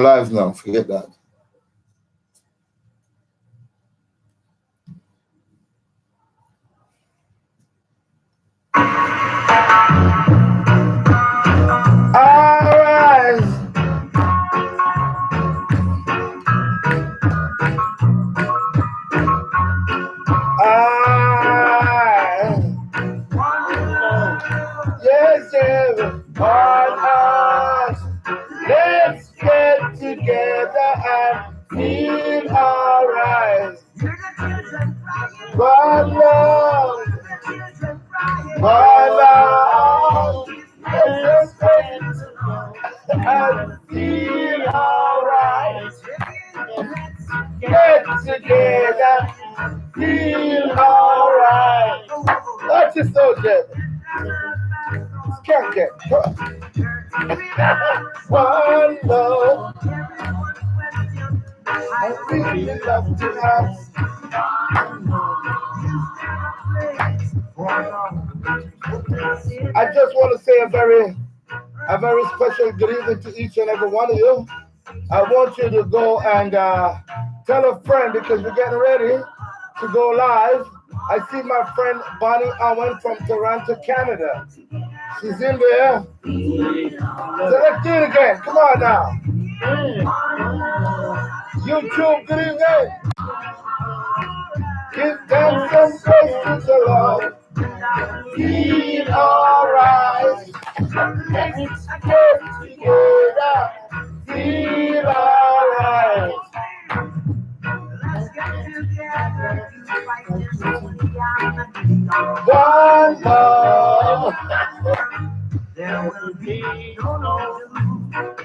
live now. Forget that. All right. Yes, yes. On us. Let's get together and feel alright. One love. One love. Let's get and feel alright. Get together, feel alright. Watch this soldier. Skank it. One love. I really love to have. I just want to say a very special good evening to each and every one of you. I want you to go and tell a friend because we're getting ready to go live. I see my friend Bonnie Owen from Toronto, Canada. She's in there. So let's do it again. Come on now. YouTube, good evening. Give them some praise to the Lord. Feel alright. Let's get together. Feel alright. One love. There will be no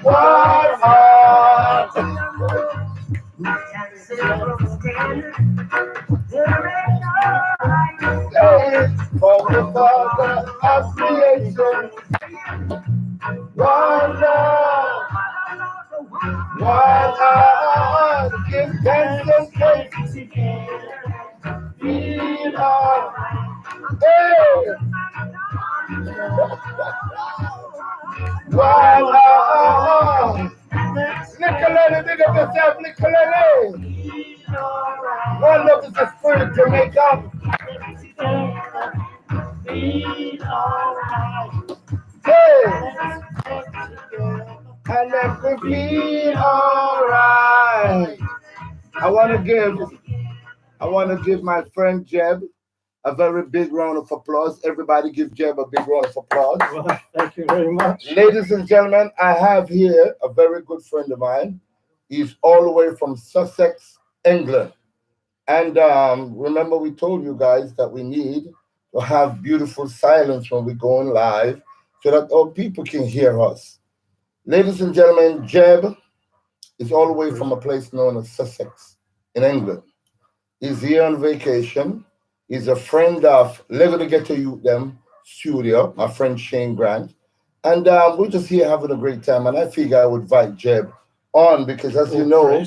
one heart. For the Father of creation. One love. One heart. Give thanks and praise. Feel alright. Hey. One love. Nicolene, big up yourself, Nicolene. One love is the spirit to make up. Feel alright. Hey. And let me feel alright. I want to give my friend Jeb a very big round of applause. Everybody give Jeb a big round of applause. Well, thank you very much. Ladies and gentlemen, I have here a very good friend of mine. He's all the way from Sussex, England. And remember we told you guys that we need to have beautiful silence when we're going live so that all people can hear us. Ladies and gentlemen, Jeb is all the way from a place known as Sussex in England. He's here on vacation. He's a friend of Lego to Get to Youth Them Studio, my friend Shane Grant. And we're just here having a great time. And I figure I would invite Jeb on because, as you know,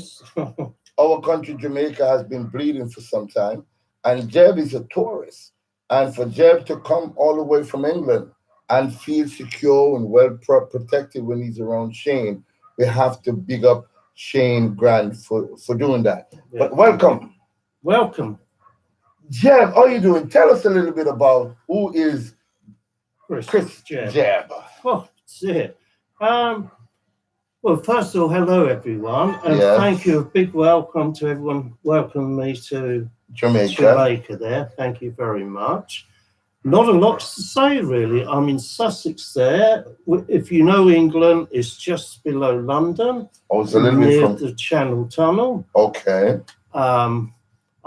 our country, Jamaica, has been bleeding for some time. And Jeb is a tourist. And for Jeb to come all the way from England and feel secure and well protected when he's around Shane, we have to big up Shane Grant for doing that. Yeah. But welcome. Welcome. Jeb, how are you doing? Tell us a little bit about who is Chris Jeb. Oh, that's it. Well, first of all, hello, everyone. And thank you. A big welcome to everyone welcoming me to Jamaica there. Thank you very much. Not a lot to say, really. I'm in Sussex there. If you know England, it's just below London. Oh, it's a little bit near the Channel Tunnel. Okay.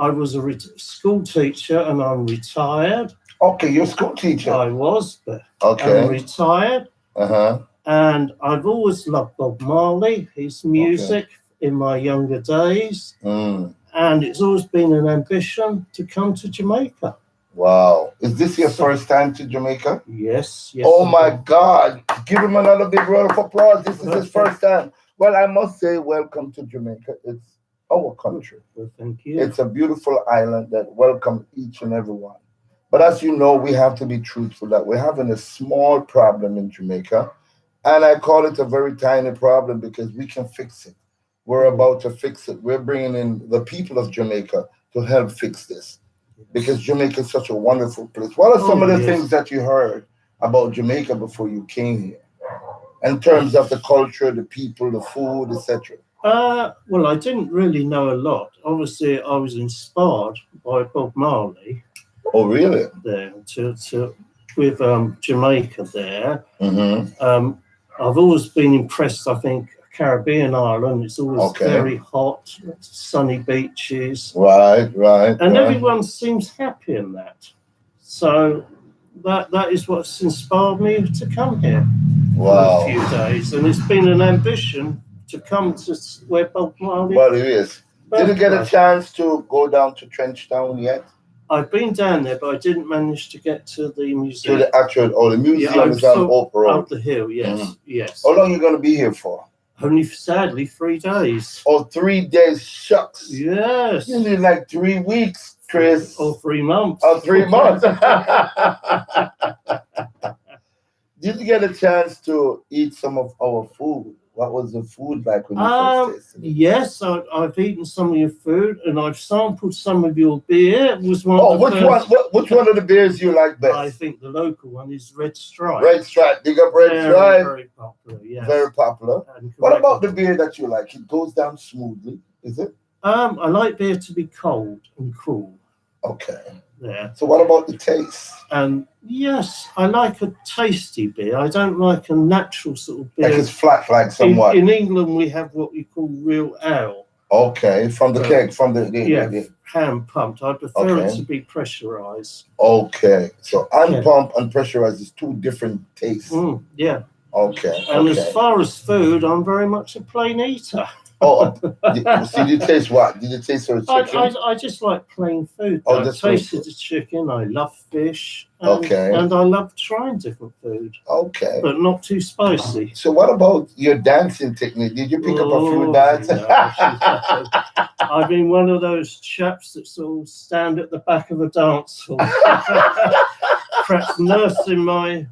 I was a school teacher and I'm retired. Okay, you're a school teacher. I was, but I'm retired. Uh-huh. And I've always loved Bob Marley, his music in my younger days. Mm. And it's always been an ambition to come to Jamaica. Wow. Is this your first time to Jamaica? Yes. Oh, my God. Give him another big round of applause. This is his first time. Well, I must say welcome to Jamaica. It's our country. Well, thank you. It's a beautiful island that welcomes each and every one. But as you know, we have to be truthful that we're having a small problem in Jamaica. And I call it a very tiny problem because we can fix it. We're about to fix it. We're bringing in the people of Jamaica to help fix this because Jamaica is such a wonderful place. What are some of the things that you heard about Jamaica before you came here in terms of the culture, the people, the food, etc.? Well, I didn't really know a lot. Obviously, I was inspired by Bob Marley. Oh, really? There with Jamaica there. Mm-hmm. I've always been impressed. I think Caribbean island. It's always very hot, sunny beaches. Right. And everyone seems happy in that. So that is what's inspired me to come here for a few days. And it's been an ambition to come to where Bob Marley. Well, it is. Did you get a chance to go down to Trenchtown yet? I've been down there, but I didn't manage to get to the museum. To the actual, the museum is on Hope Road. Up the hill, yes, yes. How long are you going to be here for? Only, sadly, 3 days. Oh, 3 days, shucks. Yes. You need like 3 weeks, Chris. Or 3 months. Oh, 3 months. Did you get a chance to eat some of our food? What was the food like when you first tasted it? Yes, I've eaten some of your food and I've sampled some of your beer. It was one of which one of the beers you like best? I think the local one is Red Stripe. Red Stripe. Big up Red Stripe. Very popular, yes. Very popular. What about the beer that you like? It goes down smoothly, is it? I like beer to be cold and cool. Okay. Yeah. So what about the taste? Yes, I like a tasty beer. I don't like a natural sort of beer. Like it's flat, like somewhat. In England, we have what we call real ale. Okay, from the keg, from the hand pumped. I prefer it to be pressurized. Okay, so unpumped and pressurized is 2 different tastes. Yeah. Okay. And as far as food, I'm very much a plain eater. Oh, did you taste what? Did you taste the chicken? I just like plain food. I tasted the chicken. I love fish. And I love trying different food. Okay. But not too spicy. So what about your dancing technique? Did you pick up a few dance? I've been one of those chaps that sort of stand at the back of a dance hall. Perhaps nursing my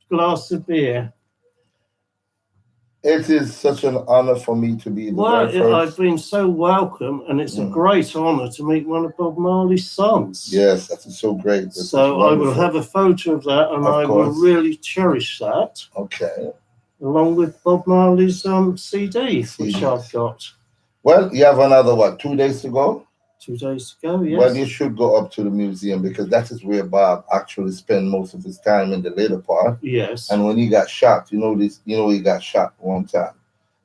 glass of beer. It is such an honor for me to be the very first. I've been so welcome, and it's a great honor to meet one of Bob Marley's sons. Yes, that is so great. So I will have a photo of that, and I will really cherish that. Okay. Along with Bob Marley's CD, which I've got. Well, you have another, 2 days to go? 2 days to go, yes. Well, you should go up to the museum because that is where Bob actually spent most of his time in the later part. Yes. And when he got shot, he got shot one time.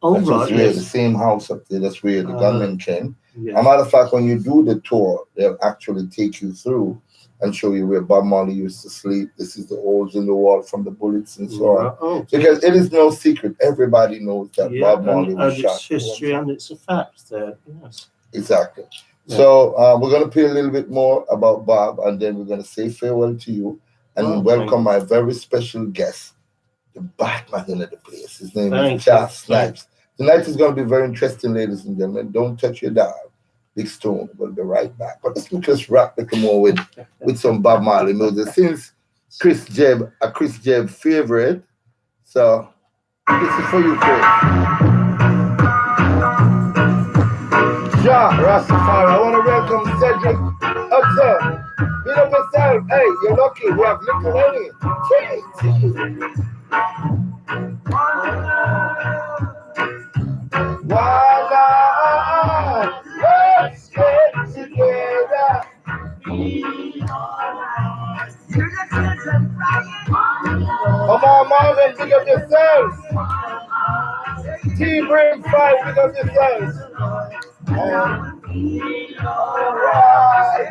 Oh, that's right. Where the same house up there, that's where the gunman came. Yes. As a matter of fact, when you do the tour, they'll actually take you through and show you where Bob Marley used to sleep. This is the holes in the wall from the bullets and so on. Oh, because it is no secret. Everybody knows that Bob Marley was shot. It's history and it's a fact there, yes. Exactly. Yeah. So we're going to play a little bit more about Bob, and then we're going to say farewell to you and welcome my very special guest, the Batman in the place. His name is Jah Snipes. Tonight is going to be very interesting, ladies and gentlemen. Don't touch your dial. Big Stone. We'll be right back. But let's just rock a little more with some Bob Marley music. Since Chris Jeb favorite, so this is for you, Chris. Jah Rastafari. I want to welcome Cedric Hudson. Beat up yourself. Hey, you're lucky. We have little Lenny. Let's get together. Come on, Marvin, pick up yourselves. Team Brim 5, pick up yourselves. Alright.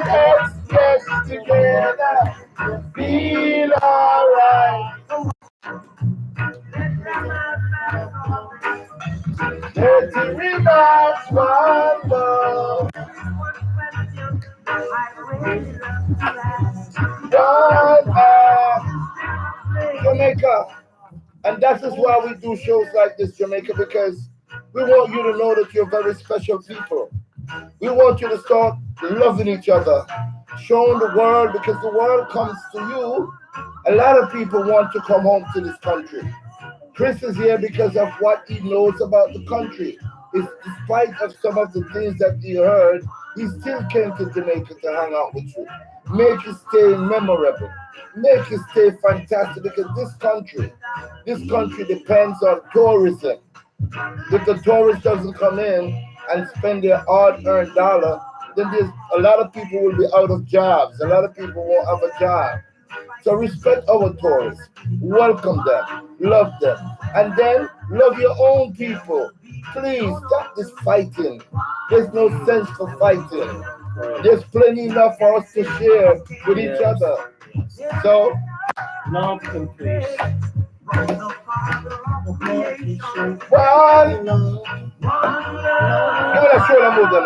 Let's get together. Feel alright. Dirty remarks, one love. Jamaica. And that is why we do shows like this, Jamaica, because we want you to know that you're very special people. We want you to start loving each other, showing the world, because the world comes to you. A lot of people want to come home to this country. Chris is here because of what he knows about the country. It's despite of some of the things that he heard, he still came to Jamaica to hang out with you. Make his stay memorable. Make his stay fantastic because this country depends on tourism. If the tourist doesn't come in and spend their hard-earned dollar, then there's a lot of people will be out of jobs. A lot of people won't have a job. So respect our tourists, welcome them, love them, and then love your own people. Please stop this fighting. There's no sense for fighting. There's plenty enough for us to share with each other. So, love and peace. one, give me that shoulder movement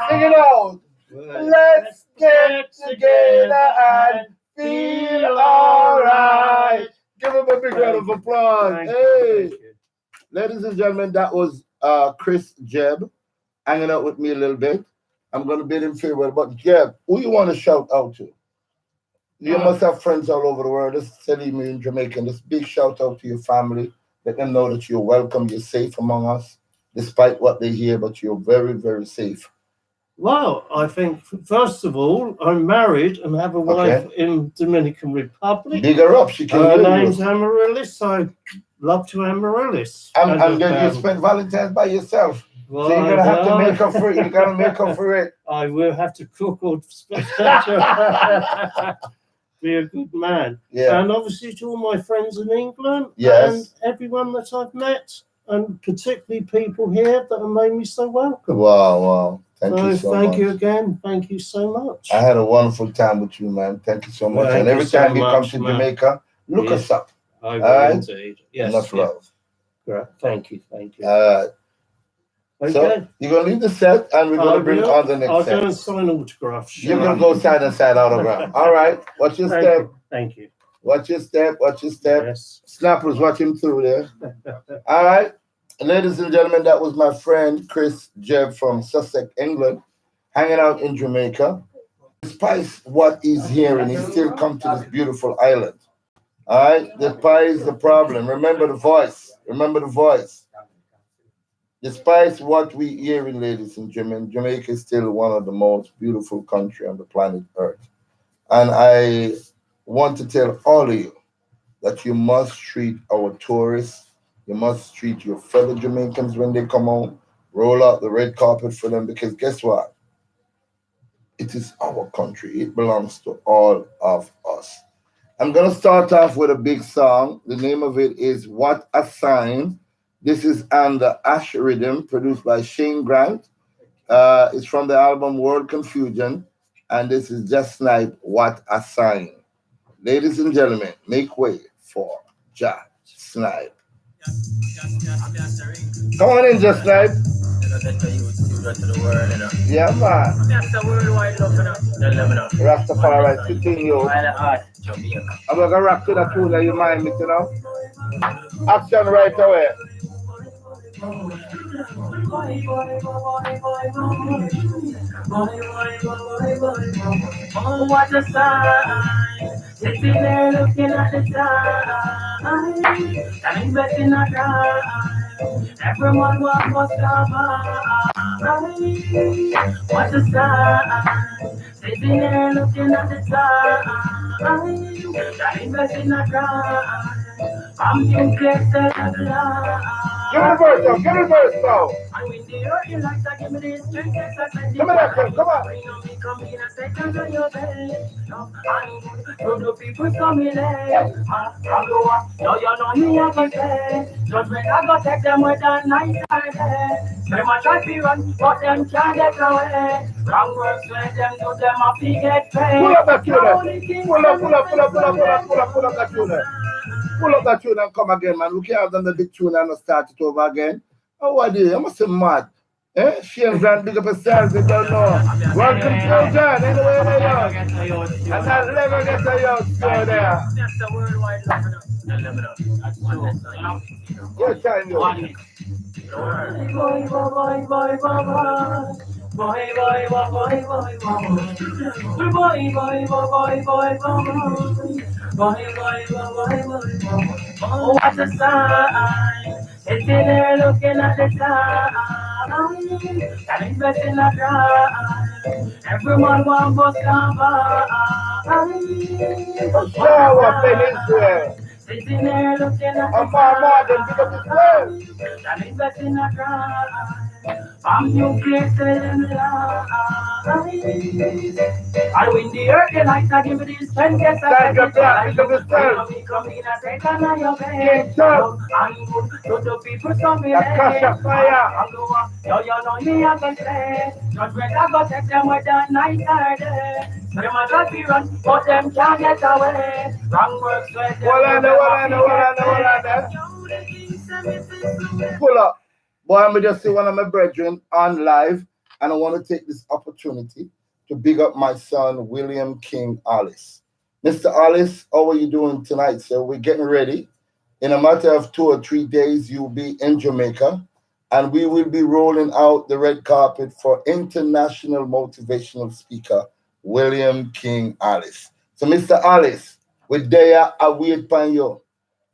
Sing it out. Let's get together and feel alright. Give him a big round of applause. Hey, ladies and gentlemen, that was Chris Jeb hanging out with me a little bit. I'm going to bid him farewell. But Jeb, who you want to shout out to? You must have friends all over the world. Just sending me in Jamaica. Just big shout out to your family. Let them know that you're welcome. You're safe among us, despite what they hear. But you're very, very safe. Well, I think first of all, I'm married and have a wife in Dominican Republic. Big her up. She can Her name's Amaryllis. So love to Amaryllis. And then you spend Valentine's by yourself. Well, so you're gonna have to make up for it. You gotta make up for it. I will have to cook or be a good man. Yeah. And obviously to all my friends in England and everyone that I've met, and particularly people here that have made me so welcome. Wow. Thank you so much. Thank you again. Thank you so much. I had a wonderful time with you, man. Thank you so much. And every time you come to Jamaica, look us up. I will indeed. Yes. Enough love. Great. Thank you. Okay. So you're gonna leave the set, and we're gonna bring on the next set. I'll go and sign autographs. You're gonna go side and side autograph. All right. Watch your step. Thank you. Watch your step. Yes. Snappers, watch him through there. All right. Ladies and gentlemen, that was my friend Chris Jeb from Sussex, England, hanging out in Jamaica. Despite what he's hearing, he still come to this beautiful island. All right. Despite the problem. Remember the voice. Despite what we hearing, ladies and gentlemen, Jamaica is still one of the most beautiful countries on the planet Earth. And I want to tell all of you that you must treat our tourists, you must treat your fellow Jamaicans when they come home, roll out the red carpet for them, because guess what? It is our country. It belongs to all of us. I'm going to start off with a big song. The name of it is What a Sign. This is on the Ash Rhythm, produced by Shane Grant. It's from the album World Confusion, and this is Jah Snipes, What a Sign. Ladies and gentlemen, make way for Jah Snipes. Come on in, Jah Snipes. Yeah, man. Rastafari, sitting you. I'm going to rock to the tune that you mind me, you know? Action right away. Oh, what a sign. Sitting there looking at the time. Time betting a time. Everyone was come what a sign. Sitting there looking at the time. Time betting a time. I'm in place to give me the verse now. I'm in the early lights, I give me this strength, come on. Come in a second on your bed. I'm the people coming in. I go up, no, you know me, I can say. Judgment, I go take them with a night and day. They might try to run, but them can't get away. Wrong words, let them do them, I get paid. Pull up that tune. Pull up that tune. Pull up that tune and come again, man. We can't have done the big tune and start it over again. Oh, what do you? I must be mad. Shane Grant, big up yourself, you don't know. Welcome to John, anyway they are. And I'll never get a yacht store there. That's the worldwide love. That's true. Your time, yo. Boy, boy, boy, boy, boy, boy. Boy, boy, boy, boy, boy, boy. Boy, boy, boy, boy, boy, boy. Boy, boy, boy, boy, boy, boy. Oh, what a sign. Sitting there looking at the time. And investing a crime. Everyone want bust and buy. Shower, Peninsula. Sitting there looking at the I'm my them, big up yourself. and investing a crime. I'm nuclear selling lies. I win the earth, the light, I give it this 10 guess I Thank you, get black, like big up yourself. me come in a second on your King bed. Tub, I'm good to the people some me Akasha Fire. I'm the one, you know me I can say. Judgment I go take them with the night or day. So them a try to run, but them can't get away. Wrong work, sweat them. Hold on there, hold on there, hold on there, hold on there. Pull up. Boy, I'm just see one of my brethren on live, and I want to take this opportunity to big up my son, William King Alice. Mr. Alice, how are you doing tonight, sir? We're getting ready. In a matter of 2 or 3 days, you'll be in Jamaica, and we will be rolling out the red carpet for international motivational speaker, William King Alice. So, Mr. Alice, we're there, I wait upon you.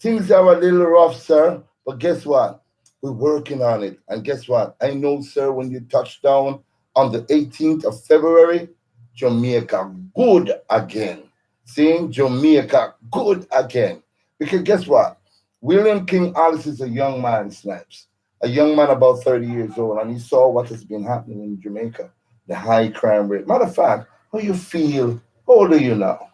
Things are a little rough, sir, but guess what? We're working on it. And guess what? I know, sir, when you touch down on the 18th of February, Jamaica good again. Seeing Jamaica good again. Because guess what? William King Alice is a young man, Snipes. A young man about 30 years old, and he saw what has been happening in Jamaica, the high crime rate. Matter of fact, how you feel? How old are you now?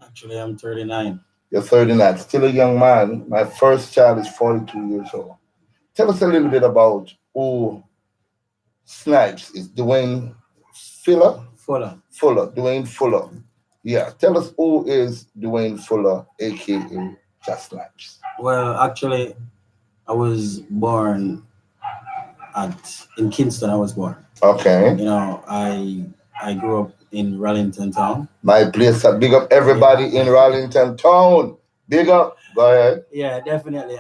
Actually, I'm 39. You're 39, still a young man. My first child is 42 years old. Tell us a little bit about who Snipes is. Dwayne Fuller? Fuller, Dwayne Fuller. Yeah, tell us who is Dwayne Fuller, aka Jah Snipes. Well, actually, I was born in Kingston. I was born. Okay. You know, I grew up in Rallington Town. My place, big up everybody in Rallington Town. Big up. Go ahead. Yeah, definitely.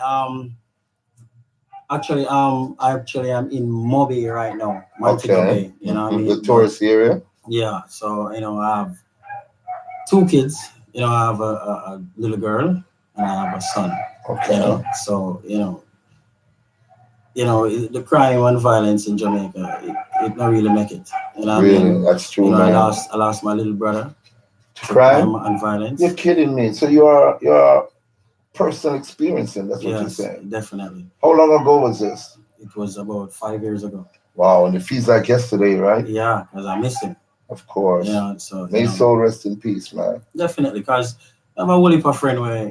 Actually, I'm in Moby right now, Montego Bay. You know, what I mean, the tourist area. Yeah. So I have two kids. I have a little girl and I have a son. Okay. So the crime and violence in Jamaica, it not really make it. Really, that's true, man. I lost my little brother to crime and violence. You're kidding me. So you're personal experiencing. That's what you're Yes, saying. definitely. How long ago was this? It was about 5 years ago. Wow, and it feels like yesterday, right? Yeah, because I miss him. Of course. Yeah, so may his soul rest in peace, man. Definitely, because I have a whole heap of friend where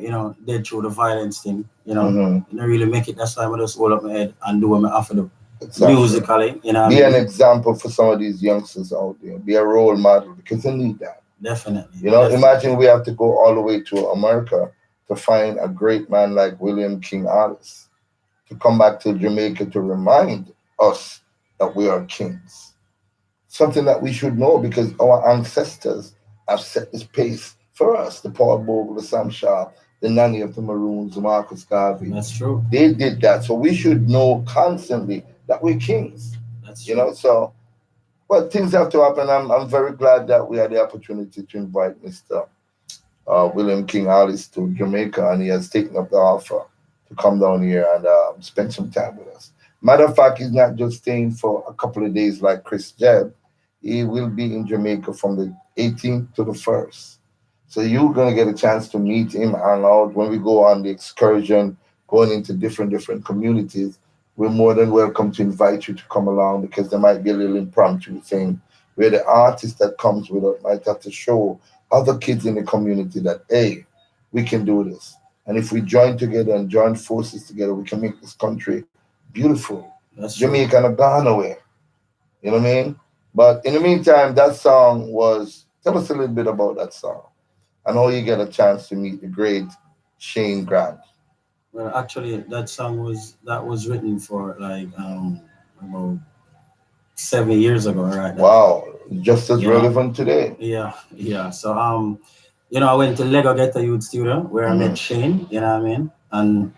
they through the violence thing. Don't really make it. That's why I just hold up my head and do what I have to do. Exactly. Musically, be an example for some of these youngsters out there. Be a role model because they need that. Definitely. Imagine we have to go all the way to America to find a great man like William King Alice to come back to Jamaica to remind us that we are kings. Something that we should know because our ancestors have set this pace for us. The Paul Bogle, the Sam Sharp, the Nanny of the Maroons, the Marcus Garvey. That's true. They did that. So we should know constantly that we're kings. That's true. So but things have to happen. I'm very glad that we had the opportunity to invite Mr. William King Alice to Jamaica, and he has taken up the offer to come down here and spend some time with us. Matter of fact, he's not just staying for a couple of days like Chris Jebb. He will be in Jamaica from the 18th to the 1st. So you're going to get a chance to meet him, hang out. When we go on the excursion, going into different communities, we're more than welcome to invite you to come along because there might be a little impromptu thing where the artist that comes with us might have to show other kids in the community that, hey, we can do this. And if we join together and join forces together, we can make this country beautiful. That's Jamaica and Ghana way. You know what I mean? But in the meantime, that song was, tell us a little bit about that song. I know you get a chance to meet the great Shane Grant. Well, actually, that song was written for about 7 years ago, right? Wow, just as relevant today. Yeah. So I went to Lego Ghetto Youth Studio where I met Shane, you know what I mean? And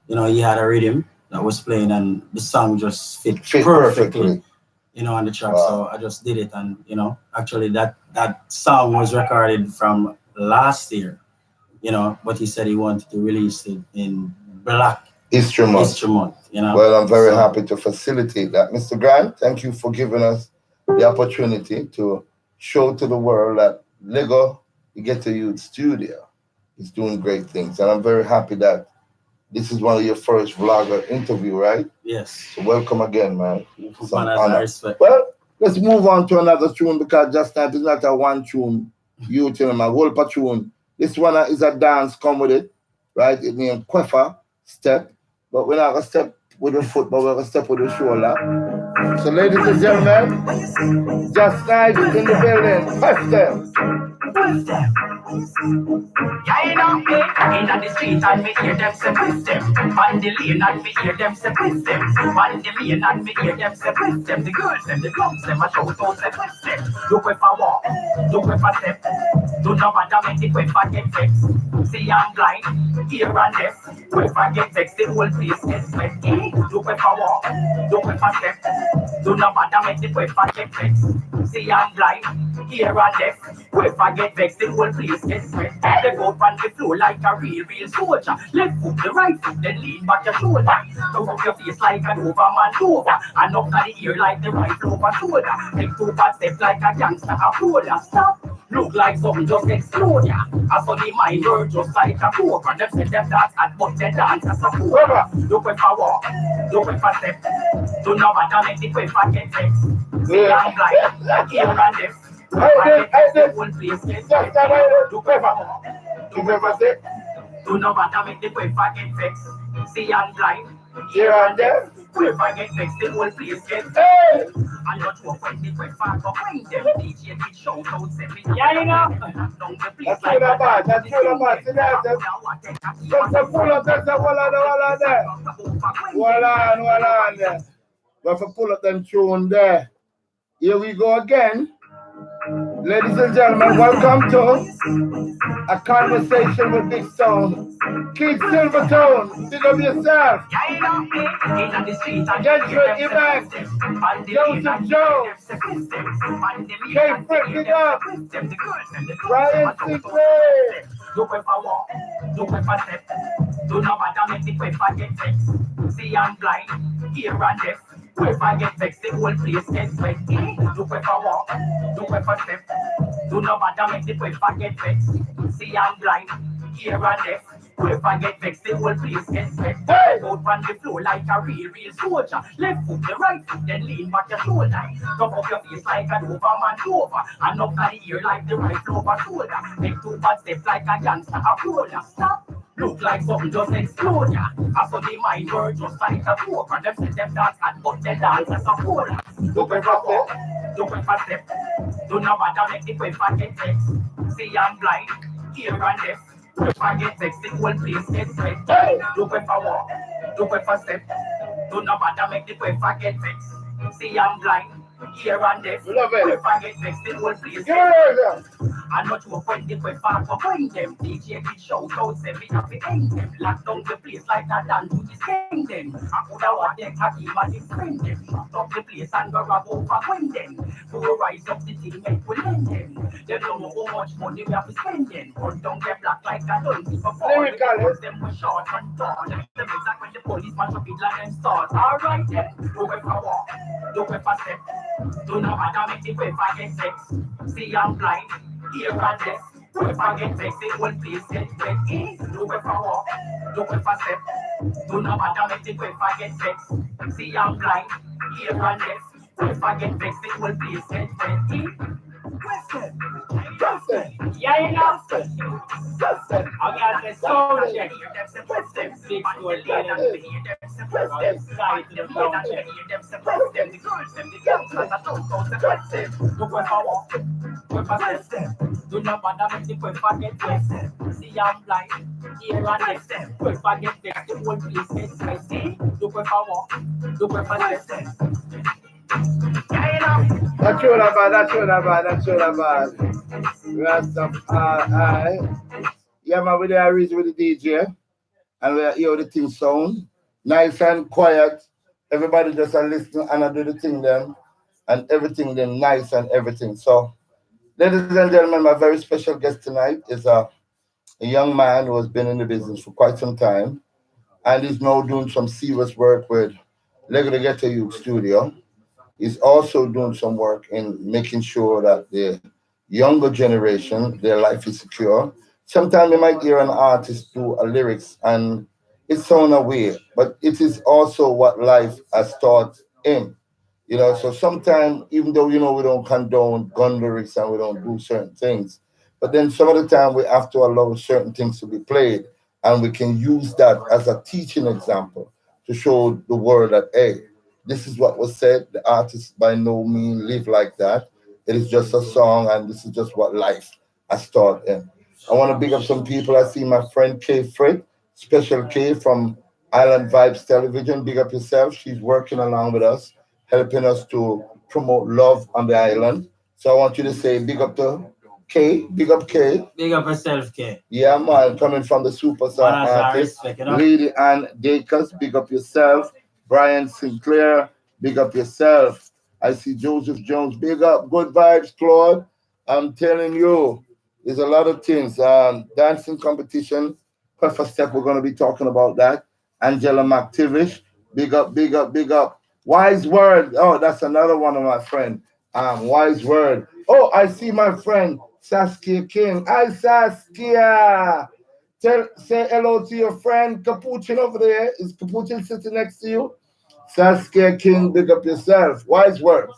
he had a rhythm that was playing and the song just fit perfectly. On the track. Wow. So I just did it, and actually that song was recorded from last year, but he said he wanted to release it in Black History Month. Well, I'm very happy to facilitate that. Mr. Grant, thank you for giving us the opportunity to show to the world that Lego Ghetto Youth Studio is doing great things. And I'm very happy that this is one of your first vlogger interview, right? Yes. So welcome again, man. Well, let's move on to another tune because Jah Snipes is not a one tune. You tell him a whole tune. This one is a dance, come with it, right? It named Kwefa Step. But we're not going to step with the foot, but we're going to step with the shoulder. So, ladies and gentlemen, Jah Snipes in the building. First step. Yeah, in the street and me hear them say piss them. On the lane and me hear them say piss them. On the lane and me hear them say piss them. The girls them, the clubs them, a shout out say piss them. Look if I walk, look if I step. Do not bother make the quick get vexed. See I'm blind, here and there. If I get vexed, the whole place gets wet. Look if I walk, look if I step. Do not bother make the quick get vexed. See I'm blind, here and there. If I get vexed, the whole place gets wet. They go on the floor like a real soldier. Left foot, the right foot, then lean back your shoulder. Cover up your face like an overman over. And up to the ear like the rifle over shoulder. Take 2 bad steps like a gangster, a roller. Stop. Look like something just explode, yeah. I saw the mind work just like a poker. Them say them dance at but they dance as a poker. Look if I walk, look if I step. Do not matter make the quick get vexed. See I'm blind, here and there. The whole place gets vexed. Look if I walk, look if I step. Do not matter make the quick get vexed. See I'm blind, here and there. If I get vexed, the whole place gets vexed. I'm not sure when the quick fat behind them. DJ did show out seven. Yeah, you know. That's true, bad. That's true, bad. See that? Just a pull up, just a wall there. Wall on there. We have to pull up them tune there. Here we go again. Ladies and gentlemen, welcome to A Conversation with Big Stone. Keith Silvertone, pick up yourself. Gentry Evans, Joseph Jones, K. Frick, pick up. Brian Sinclair. Look if I walk, look if I step. Do not matter make the quick get vexed. See I'm blind, here and there. If I get vexed, the whole place gets wet. Look if I walk, look if I step. Do not matter make the quick get vexed. See I'm blind, here and there. If I get vexed, the whole place gets wet. Out on the floor like a real soldier. Left foot, the right foot, then lean back your shoulder. Cover up your face like an overman over. And up the ear like the rifle over shoulder. Make 2 bad steps like a gangster, a roller. Stop. Look like something just explode, yeah. I saw the mind work just like a poker. Them say them dance and but they dance as a polar. Look if I walk, look if I step. Do not matter make the quick get vexed. See I'm blind, here and there. If I get vexed, the whole place gets wet. Look if I walk, look if I step. Do not matter make the quick get vexed. See I'm blind, here and there. If I get vexed, the whole place gets wet. I'm not sure when the quick behind them. DJ did shout out, say me have to end them. Lock down the place like that and do the same them. I could have what they can keep and defend them. Shut up the place and go grab over when them. Go rise up the thing, make we lend them. They don't know how much money we have to spend them. Run down their black like a donkey before. Because them were short and tall. Them exact when the police match up it like them start. Alright then, look if I walk, look if I step. Do not matter make the quick get vexed. See I'm blind. Here and there. If I get vexed, the whole place gets wet. Look if I walk, look if I step. Do not matter make the quick get vexed. See I'm blind, here and there. If I get vexed, the whole place gets wet. Question. Yeah, you know. Question. I got the soul check. Big school leader. Side to the mountain. The girls, the youngsters, I don't go to question. Look if I walk. Do not bother make the quick get vexed. See I'm blind, here and there. Quick get vexed, the whole place gets vexed. Look if I walk, look if I step. Yeah, That's true, that bad. That's true, that bad. That's true, that bad. Rastafari. Yeah, man, we're there with the DJ. And we hear the thing sound. Nice and quiet. Everybody just listen and I do the thing them. And everything them nice and everything. So, ladies and gentlemen, my very special guest tonight is a young man who has been in the business for quite some time. And he's now doing some serious work with Lego to Get to You Studio. He's also doing some work in making sure that the younger generation, their life is secure. Sometimes you might hear an artist do a lyrics and it sound away, but it is also what life has taught him. So sometimes, even though we don't condone gun lyrics and we don't do certain things, but then some of the time we have to allow certain things to be played, and we can use that as a teaching example to show the world that hey, this is what was said. The artist by no means live like that. It is just a song, and this is just what life has taught him. I want to big up some people. I see my friend Kay Fred, Special K from Island Vibes Television. Big up yourself. She's working along with us, helping us to promote love on the island. So I want you to say big up to K, big up K. Big up yourself, K. Yeah, man, coming from the superstar artist. Respect, Lady Ann Dacus, big up yourself. Brian Sinclair, big up yourself. I see Joseph Jones, big up. Good vibes, Claude. I'm telling you, there's a lot of things. Dancing competition, first step, we're going to be talking about that. Angela McTivish, big up, big up, big up. Wise Word, oh, that's another one of my friends. Wise Word. Oh, I see my friend Saskia King. Hi, Saskia. Say hello to your friend Capuchin over there. Is Capuchin sitting next to you? Saskia King, big up yourself. Wise Words.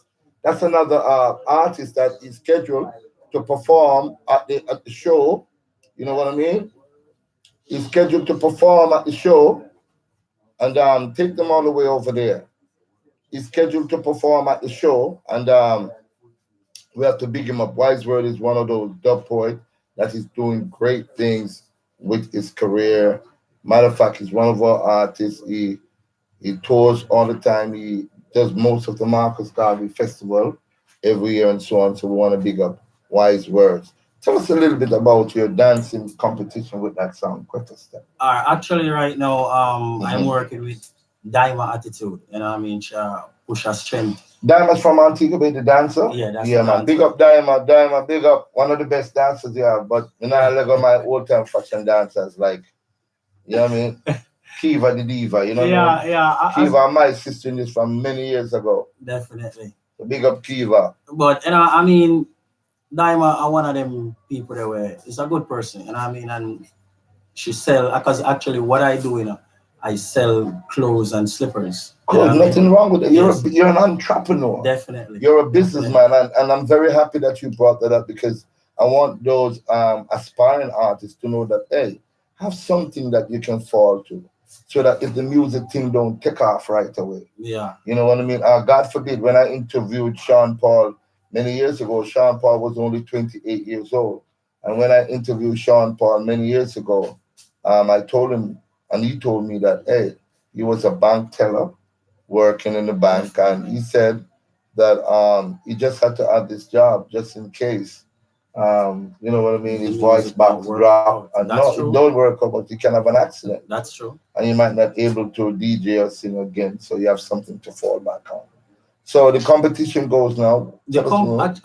That's another artist that is scheduled to perform at the show. You know what I mean? He's scheduled to perform at the show, and take them all the way over there. He's scheduled to perform at the show, and we have to big him up. Wise Word is one of those dub poets that is doing great things with his career. Matter of fact, he's one of our artists. He tours all the time. He does most of the Marcus Garvey Festival every year and so on. So we want to big up Wise Words. Tell us a little bit about your dancing competition with that song, Quetta Step. Actually, right now, I'm working with Daima Attitude. You know what I mean? Push her strength. Daima's from Antigua Bay, the dancer? Yeah, that's man. Dancer. Big up Daima. Daima, big up. One of the best dancers you have. But I look at my old-time fashion dancers like, you know what I mean? Kiva the Diva, you know what I mean? Yeah. Kiva, my sister in this from many years ago. Definitely. So big up Kiva. But, I mean, Daima are one of them people that were, is a good person, you know what I mean? And she sell, because actually what I do, I sell clothes and slippers. Cool, nothing wrong with it. You're an entrepreneur. Definitely. You're a businessman, and I'm very happy that you brought that up because I want those aspiring artists to know that, hey, have something that you can fall to so that if the music thing don't take off right away. Yeah. You know what I mean? God forbid, when I interviewed Sean Paul many years ago, Sean Paul was only 28 years old. And when I interviewed Sean Paul many years ago, I told him, and he told me that, hey, he was a bank teller working in the bank. And he said that he just had to add this job just in case. You know what I mean? His voice box drop. And no, it don't work out, but you can have an accident. That's true. And you might not be able to DJ or sing again. So you have something to fall back on. So the competition goes now.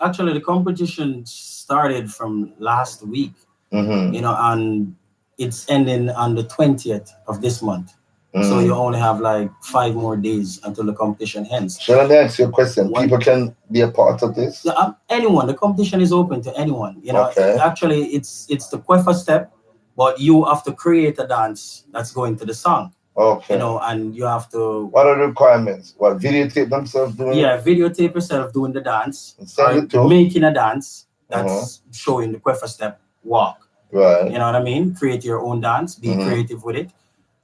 Actually, the competition started from last week, and it's ending on the 20th of this month. So you only have like 5 more days until the competition ends. So let me ask you a question. People can be a part of this? Anyone. The competition is open to anyone. Okay. Actually, it's the Queffa step, but you have to create a dance that's going to the song. Okay. And you have to. What are the requirements? What, videotape themselves doing? Yeah, videotape yourself doing the dance. Send it to making a dance that's showing the Queffa step walk. Right. You know what I mean? Create your own dance. Be creative with it.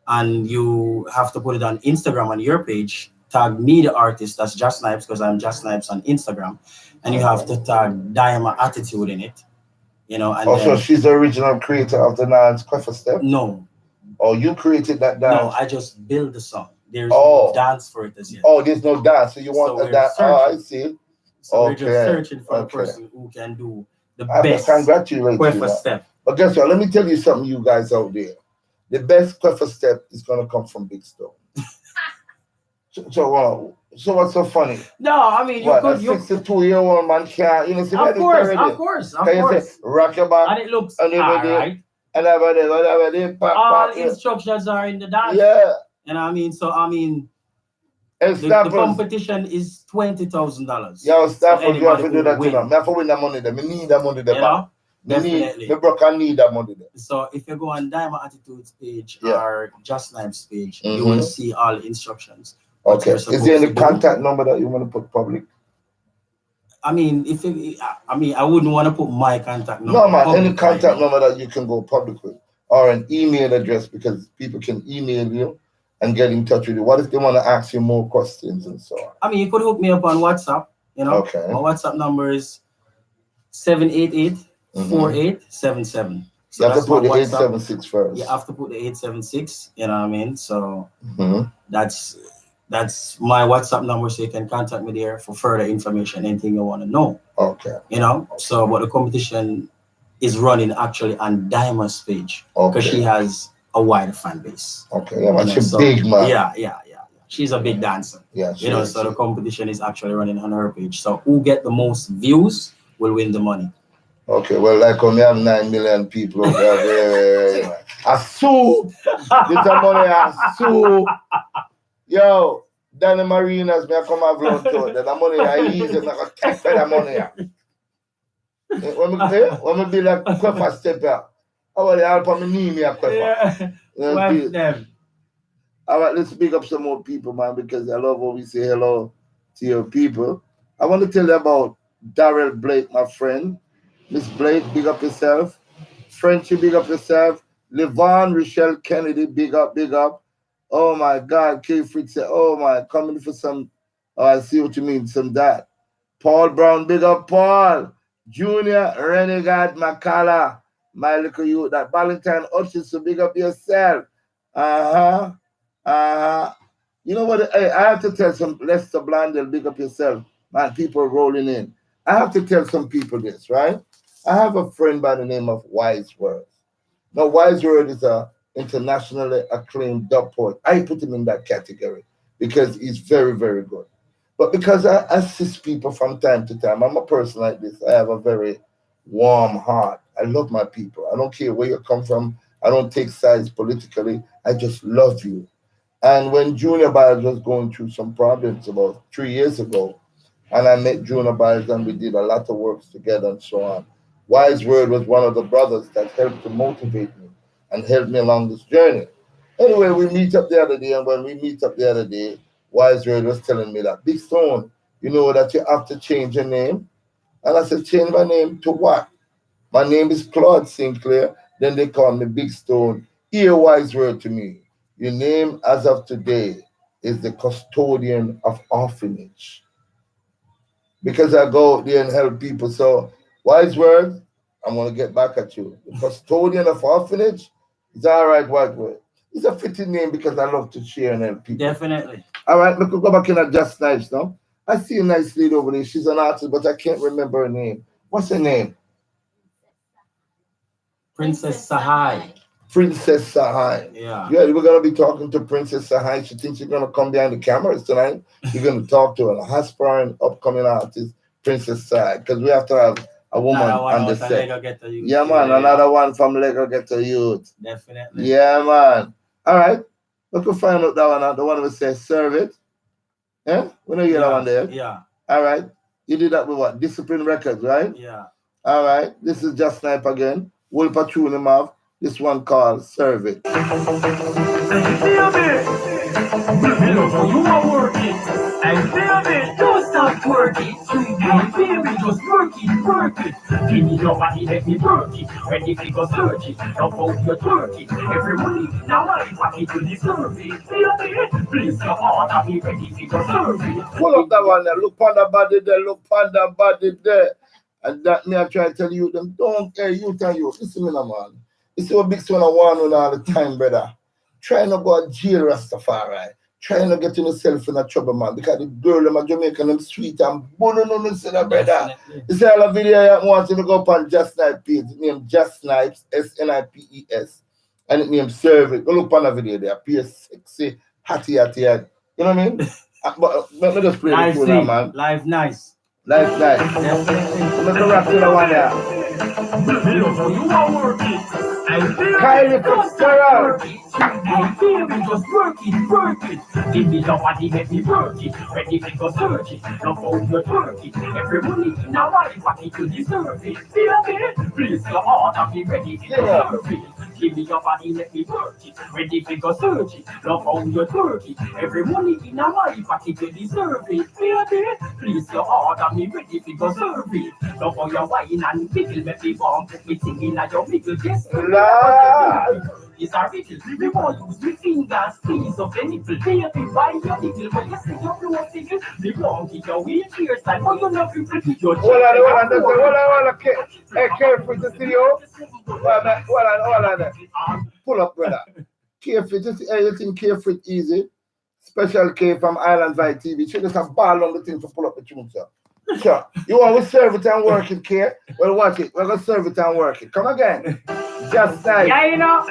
And you have to put it on Instagram on your page. Tag me, the artist, that's Jah Snipes, because I'm Jah Snipes on Instagram. And you have to tag Diama Attitude in it. And also, she's the original creator of the dance Queffa Step? No. Oh, you created that dance? No, I just built the song. There's no dance for it as yet. Oh, there's no dance. So you want a dance. Oh, I see. So we're just searching for a person who can do the best congratulate Queffer step. But guess what? Let me tell you something, you guys out there. The best Queffer step is going to come from Big Stone. So what's so funny? No, I mean, a 62-year-old man can't, you know, see, of course. Say, rock your back. And it looks all right. And all instructions are in the dance. Yeah. You know what I mean? So, I mean, the competition is $20,000. Yeah, stop for you have to do that, you know. I have to win that money there. I need that money there. You know? Definitely. I need that money there. So if you go on Diamond Attitudes page or Jah Snipes page, you will see all the instructions. Okay. Is there any contact number that you want to put public? I mean, I wouldn't want to put my contact number. No, man, any contact number that you can go public with, or an email address, because people can email you and get in touch with you. What if they want to ask you more questions and so on? I mean, you could hook me up on WhatsApp. You know, okay. My WhatsApp number is 788-4877. So you have to put the 876 first. You have to put the 876. You know what I mean? So that's my WhatsApp number, so you can contact me there for further information, anything you want to know. Okay. You know, so but the competition is running actually on Diamond's page because she has a wider fan base. Okay, yeah, man, she's big, man. Yeah. She's a big dancer. Yeah, you know, so the competition is actually running on her page. So who get the most views will win the money. Okay, well, like we have 9 million people over there. I sue. This money, I sue. Yo, Danny Marinas, me come have lunch to it. The money I use it, I can take that money. When me be like Queffer step out, I want to help me knee me a Queffer. Yeah. All right, let's speak up some more people, man, because I love when we say hello to your people. I want to tell you about Darrell Blake, my friend. Miss Blake, big up yourself. Frenchie, big up yourself. Levon Rochelle Kennedy, big up, big up. Oh my God, K Fritz said, oh my, coming for some, I see what you mean, some that. Paul Brown, big up Paul. Junior Renegade Macala, my little youth, that Valentine Hutchinson, big up yourself. You know what, I have to tell some, Lester Blondell, big up yourself. Man, people rolling in. I have to tell some people this, right? I have a friend by the name of Wise Words. Now, Wise Word is a internationally acclaimed dub poet. I put him in that category because he's very, very good. But because I assist people from time to time, I'm a person like this. I have a very warm heart. I love my people. I don't care where you come from. I don't take sides politically. I just love you. And when Junior Biles was going through some problems about 3 years ago, and I met Junior Biles and we did a lot of works together and so on, Wise Word was one of the brothers that helped to motivate me and helped me along this journey. Anyway, we meet up the other day, and when we meet up the other day, Wise Word was telling me that, Big Stone, you know that you have to change your name? And I said, change my name to what? My name is Claude Sinclair. Then they call me Big Stone. Hear Wise Word to me. Your name as of today is the custodian of orphanage. Because I go out there and help people. So, Wise Word, I'm going to get back at you. The custodian of orphanage is all right, Wise Word. It's a fitting name because I love to share and help people. Definitely. All right, we could go back in at Jah Snipes now. I see a nice lady over there. She's an artist, but I can't remember her name. What's her name? Princess Sahai. Princess Sahai. Yeah, we're going to be talking to Princess Sahai. She thinks she's going to come behind the cameras tonight. We're going to talk to an aspiring, upcoming artist, Princess Sahai, because we have to have a woman on the set. Yeah, man, another one from Lego Get a Youth. Definitely. Yeah, man. All right. We could find out that one. The one we say, serve it. Yeah? We know you that one there. Yeah. All right. You did that with what? Discipline Records, right? Yeah. All right. This is Jah Snipes again. We'll tune him off. This one called Serve It. And baby, don't stop working. And baby, just work it. Give me your body, let me work it. When the figure search it, don't hold your turkey. Every money, now I pocket to deserve it. Baby, please your heart, I'll be ready for your service. Pull up that one there. Look on the body there. Look on the body there. And that me I try to tell you, them don't care you tell you. Listen, man. You see what Big Son I want on all the time, brother. Try not go to jail, Rastafari. trying to get yourself in a trouble, man. Because the girl them a Jamaican, them sweet and bono no say that, brother. You see all the video you want to go up on Jah Snipes page. It named Jah Snipes, SNIPES. And it named Serve It. Go look on the video there. Appears sexy, hatty. You know what I mean? But let me just play the tune now, man. Live nice. Live nice. Let's go rap to the one there. You are working. Kylie Fitzgerald. Hey, baby, just work it. Give me your body, let me work it. Ready to go search it. Now phone you twerk it. Every money in our body, pocket you deserve it. Baby, please your order, be ready to go serve it. Give me your body, let me work it. Ready to go search it. Now phone you twerk it. Every money in our body, pocket you deserve it. Baby, please your order, me ready to go serve it. Now for your wine and pickle, make me warm, put me singing at your middle. Yes, it's a riddle. We won't use my fingers, please, of any baby, why you little, but you say you're no figure. We won't get your wheelchair style, but you're not people. You're hold on. Hey, careful to see you. Hold on. Pull up, brother. Careful, just everything careful, easy. Special K from Island Vibe TV. Should just have ball on the thing to pull up the tune, sir. Sure. You want to serve it and work it, K? Well, watch it. We're going to serve it and work it. Come again. Just like. Yeah, you know.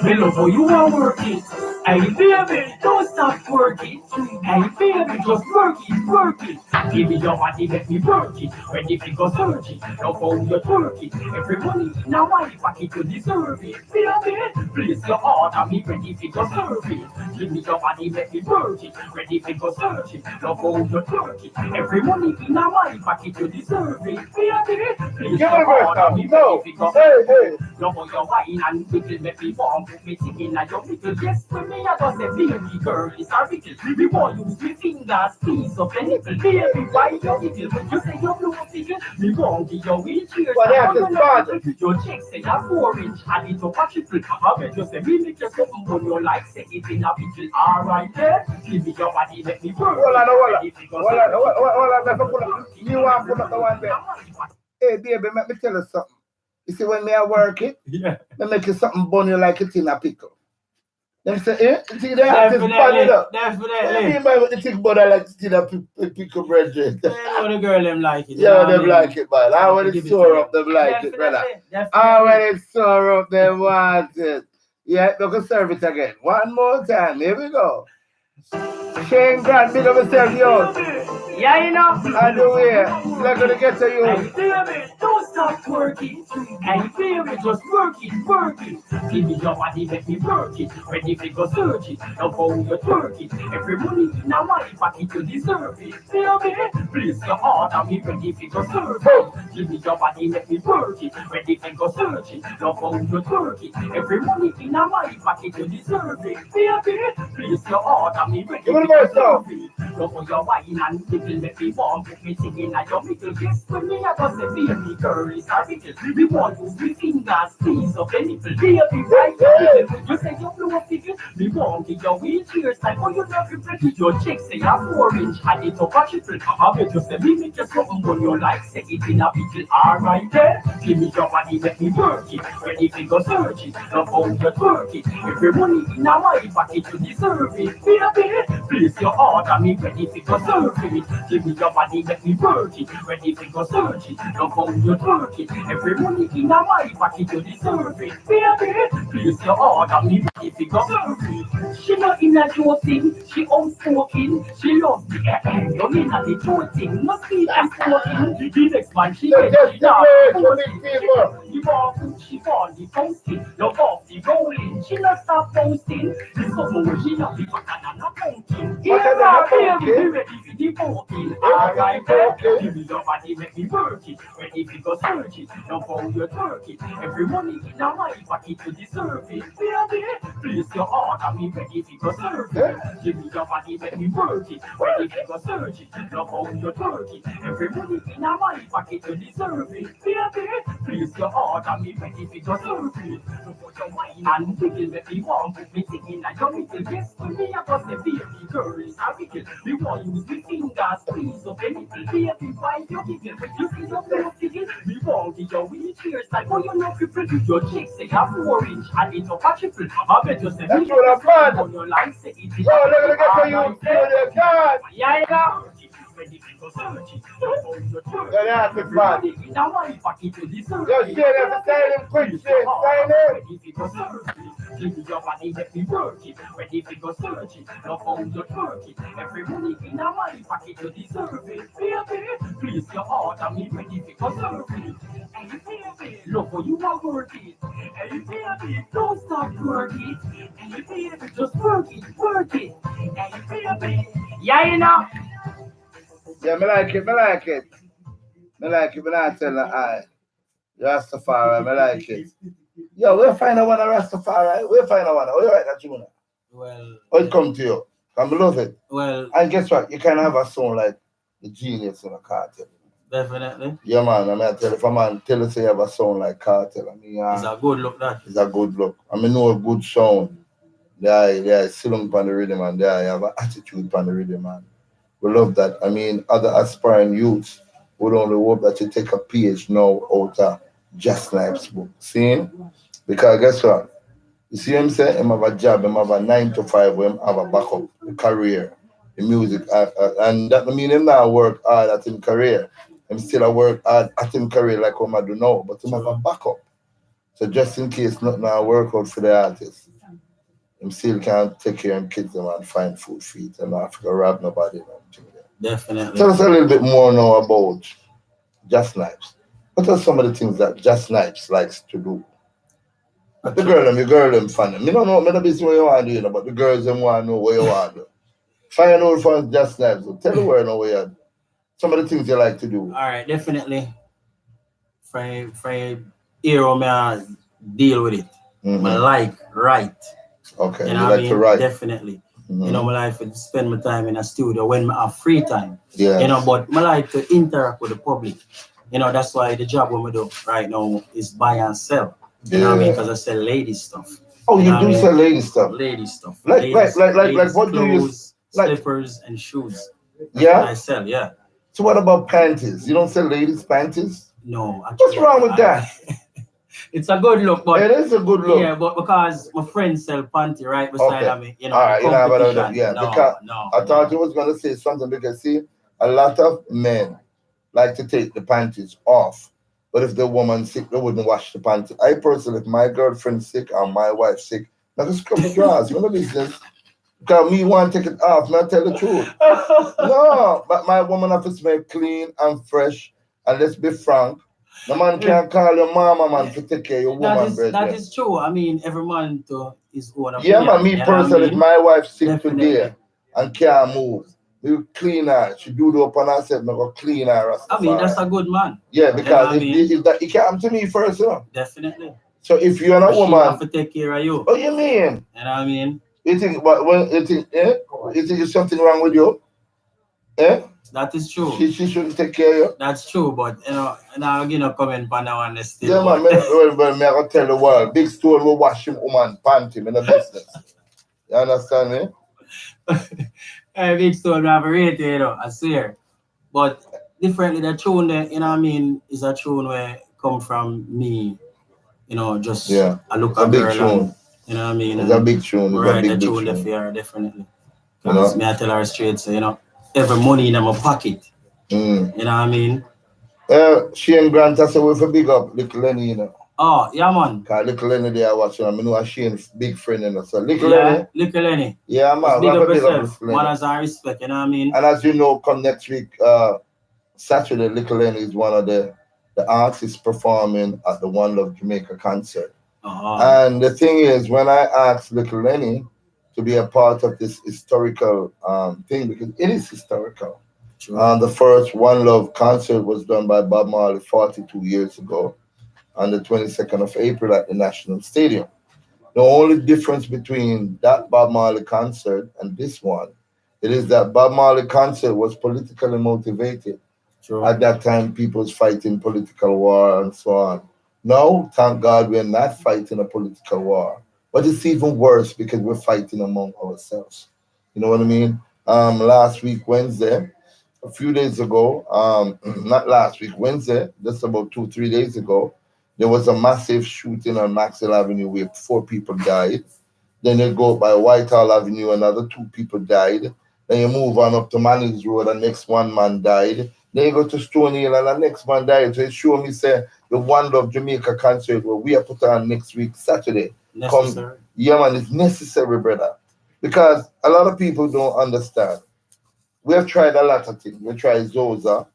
Below for you are working. Hey baby, don't stop working. Hey baby, just work it. Give me your body, let me work it. Ready to go search it. Now phone you twerk it. Every money now my pocket you deserve it. Baby, please your order, me ready to go serve it. Give me your body, let me work it. Ready to go search it. Now phone you twerk it. Every money now my pocket you deserve it. Baby, please your order, me ready to go serve it. Now for your wine and pickle, make me warm, put me singing at your middle. Yes, for me I just say baby girl, it's a riddle. We won't use my fingers, piece of a nipple. Baby, why you little? You say you're no figure. We won't give your wheelchair. But that's his father. Your check say you're 4-inch, and it's a triple. I bet you say we make you something when you like, say it in a pickle. Alright then, give me your body, let me work. Hold on. You want to put up the one there? Hey, baby, let me tell you something. You see, when I work it, they make you something bunny like it in a pickle. Them say, see, they have this bunny up. Definitely. You might with the thick butter like it in a pickle bread. The girl them like it. Yeah, them like it, man. I when it's sore up, them like it, brother. When it's sore up, them want it. Yeah, we can serve it again. One more time. Here we go. Shane Grant, big of yourself, yo. Yeah, you know. I do here. They're gonna get to you. Hey baby, don't stop working. Hey baby, just work it. Give me your body, let me work it. Ready to go search it. Now phone you twerk it. Every money in our money pocket you deserve it. Baby, please your order, me ready to go serve it. Give me your body, let me work it. Ready to go search it. Now phone you twerk it. Every money in our money pocket you deserve it. Baby, please your order, me ready to go serve it. Now for your wine and pickle, make me warm, put me singing at your middle. Yes, for me I was a baby girl, it's a riddle. We won't use my fingers, piece of a nipple. Baby, why you little? You say you're no figure. We won't give your wheelchair style, but you're not pretty. Your check say you're 4-inch, and it's up a triple. I bet you say me make you something when you like, say it in a pickle. Alright then, give me your body, let me work it. Ready to go search it, now phone you twerk it. Every money in a my pocket you deserve it. Baby, please your order, me ready to go serve it. Give me your body, let me work it. Ready to go search it, now phone you twerk it. Every money in a my pocket you deserve it. Baby, please your order, me ready to go serve it. She not in a joking, she unspoken. She loves the air, you're in a the joking. No speak and spoken. The next man she gets, she down. You want food, she fall the posting. Love off the rolling, she not stop posting. This summer when she not be better than a pumpkin. Here, be ready for the poking. Alright, give me your body, let me work it. Ready to go search it, now phone you twerk it. Every money in a my pocket you deserve it. Baby, please your order, me ready to go serve it. Give me your body, let me work it. Ready to go search it, now phone you twerk it. Every money in a my pocket you deserve it. Baby, please your order, me ready to go serve it. Put your wine and pickle, let me warm, put me singing at your middle. Yes, for me I was a baby girl, it's a riddle. We won't use the fingers, squeeze up anything. Baby, why you giggle? When you see your girl figure, we won't give your weed tears. Like, oh, you know, people, your chicks say you're 4 inch, and it's up a triple. I bet you say, That's what I'm fun. on your life, say it. Yo, look at for you, God. Yeah, yeah. Ready for search it. Yeah, that's the fun. Yo, shit, that's a silent quick shit. Silent. Ready for search it. Give me your body, let me work it. Ready for search it. Love how you twerk it. Every money in a money pocket, you deserve it. Baby, please your heart, and me ready for serve it. Hey, baby, look how you are work it. Hey, baby, don't stop work it. Hey, baby, just work it, work it. Hey, baby, yeah, you know. Yeah, me like it. Me like it. Me not telling I. Rastafari, me like it. Yo, we'll find a one of Rastafari. We'll find a one. Oh, you right, that Juna? Well, Oh, it come to you. I love it. Well, and guess what? You can have a song like the Genius in a Cartel. Definitely. Yeah, man. I mean, I tell if a man tell us you have a song like Cartel, I mean, it's a good look. That it's a good look. I mean, know a good sound. They sit on the rhythm and they have an attitude on the rhythm, man. We love that. I mean, other aspiring youths would only hope that you take a page now out of Jah Snipes' book. See? Because guess what? You see him say him have a job, him have a 9 to 5, where him have a backup, the career, the music, and that mean him not work hard at him career. Him still a work hard at him career like what I do now, but him have a backup. So just in case nothing not work out for the artist, him still can't take care of him kids and find food for it and not have to rob nobody. Definitely. Tell us a little bit more now about Jah Snipes. What are some of the things that Jah Snipes likes to do? The girl them fan. Me don't know, me don't be what you want to do, you know, but the girls them want to know what you want to do. Find out from Jah Snipes. So tell the world now what you some of the things you like to do. All right, definitely. For hero, me I deal with it. Mm-hmm. I like write. Okay, you know like to write. Definitely. Mm-hmm. You know, I like to spend my time in a studio when I have free time. Yeah. You know, but I like to interact with the public. You know, that's why the job we do right now is buy and sell. You know what I mean? Because I sell lady stuff. Oh, you do sell lady stuff? Lady stuff. Like ladies, what clothes, do you like? Slippers and shoes. Yeah? I sell, yeah. So what about panties? You don't sell ladies' panties? No. What's wrong with that? It's a good look, but it is a good look. Yeah, but because my friends sell panty right beside of me, you know. All right, you know about that. Yeah, no, because no, I thought you was gonna say something because see, a lot of men like to take the panties off, but if the woman's sick, they wouldn't wash the panties. I personally, if my girlfriend's sick or my wife's sick, I just scrub the drawers. You know business. Because me want to take it off, not tell the truth. No, but my woman have to smell clean and fresh, and let's be frank. The man can't call your mama, man, to take care of your woman, that is true. I mean, every man to his own Yeah, opinion. man, me personally, if my wife's sick Definitely. today and can't move, we clean her. She do the up and I said, I'm going to clean her. I mean, that's a good man. Yeah, because if that, it can't to me first, you know? Definitely. So if you're a woman, she have to take care of you. Oh, you mean? You know what I mean? You think, you think there's something wrong with you? Eh? That is true. She shouldn't take care of you. That's true, but you know, now you know comment on that one still. Yeah, man, me I gotta tell the world, big stone will wash him woman panty in the business. You understand me? Hey, big stone have a rate, you know, I swear. But differently, the tune there, you know what I mean, is a tune where come from me, you know, just I look at big girl tune. And, you know what I mean? It's a big tune. It's a big tune. Tune. Yeah, definitely. Because me I tell her straight, so you know, every money in my pocket. You know what I mean? Shane Grant has a way for big up Little Lenny, you know. Oh, yeah, man. Because Little Lenny they are watching. I know Shane's big friend, you know. So Little Lenny. Yeah, man. Big up yourself. Man has our respect, you know what I mean? And as you know, come next week, Saturday, Little Lenny is one of the artists performing at the One Love Jamaica concert. And the thing is, when I asked Little Lenny to be a part of this historical thing, because it is historical. The first One Love concert was done by Bob Marley 42 years ago on the 22nd of April at the National Stadium. The only difference between that Bob Marley concert and this one, it is that Bob Marley concert was politically motivated. At that time, people was fighting political war and so on. Now, thank God, we're not fighting a political war. But it's even worse because we're fighting among ourselves. You know what I mean? Last week, Wednesday, a few days ago, not last week, Wednesday, just about 2, 3 days ago, there was a massive shooting on Maxwell Avenue where 4 people died. Then you go by Whitehall Avenue, another 2 people died. Then you move on up to Manning's Road, and next one man died. Then you go to Stony Hill, and the next man died. So it showed me, say, the Wonder of Jamaica concert where we are put on next week, Saturday. Necessary. Yeah, man, it's necessary, brother. Because a lot of people don't understand. We have tried a lot of things. We tried Zoza.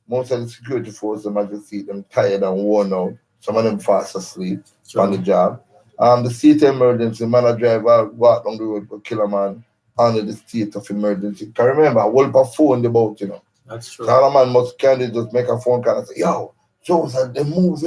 Most of the security force, them, I just see them tired and worn out. Some of them fast asleep on the job. The state of emergency, man, a driver walk down the road to kill a man under the state of emergency. Can remember, I hold up a phone about, That's true. So a man must kind of just make a phone call and say, yo, Zoza, they move,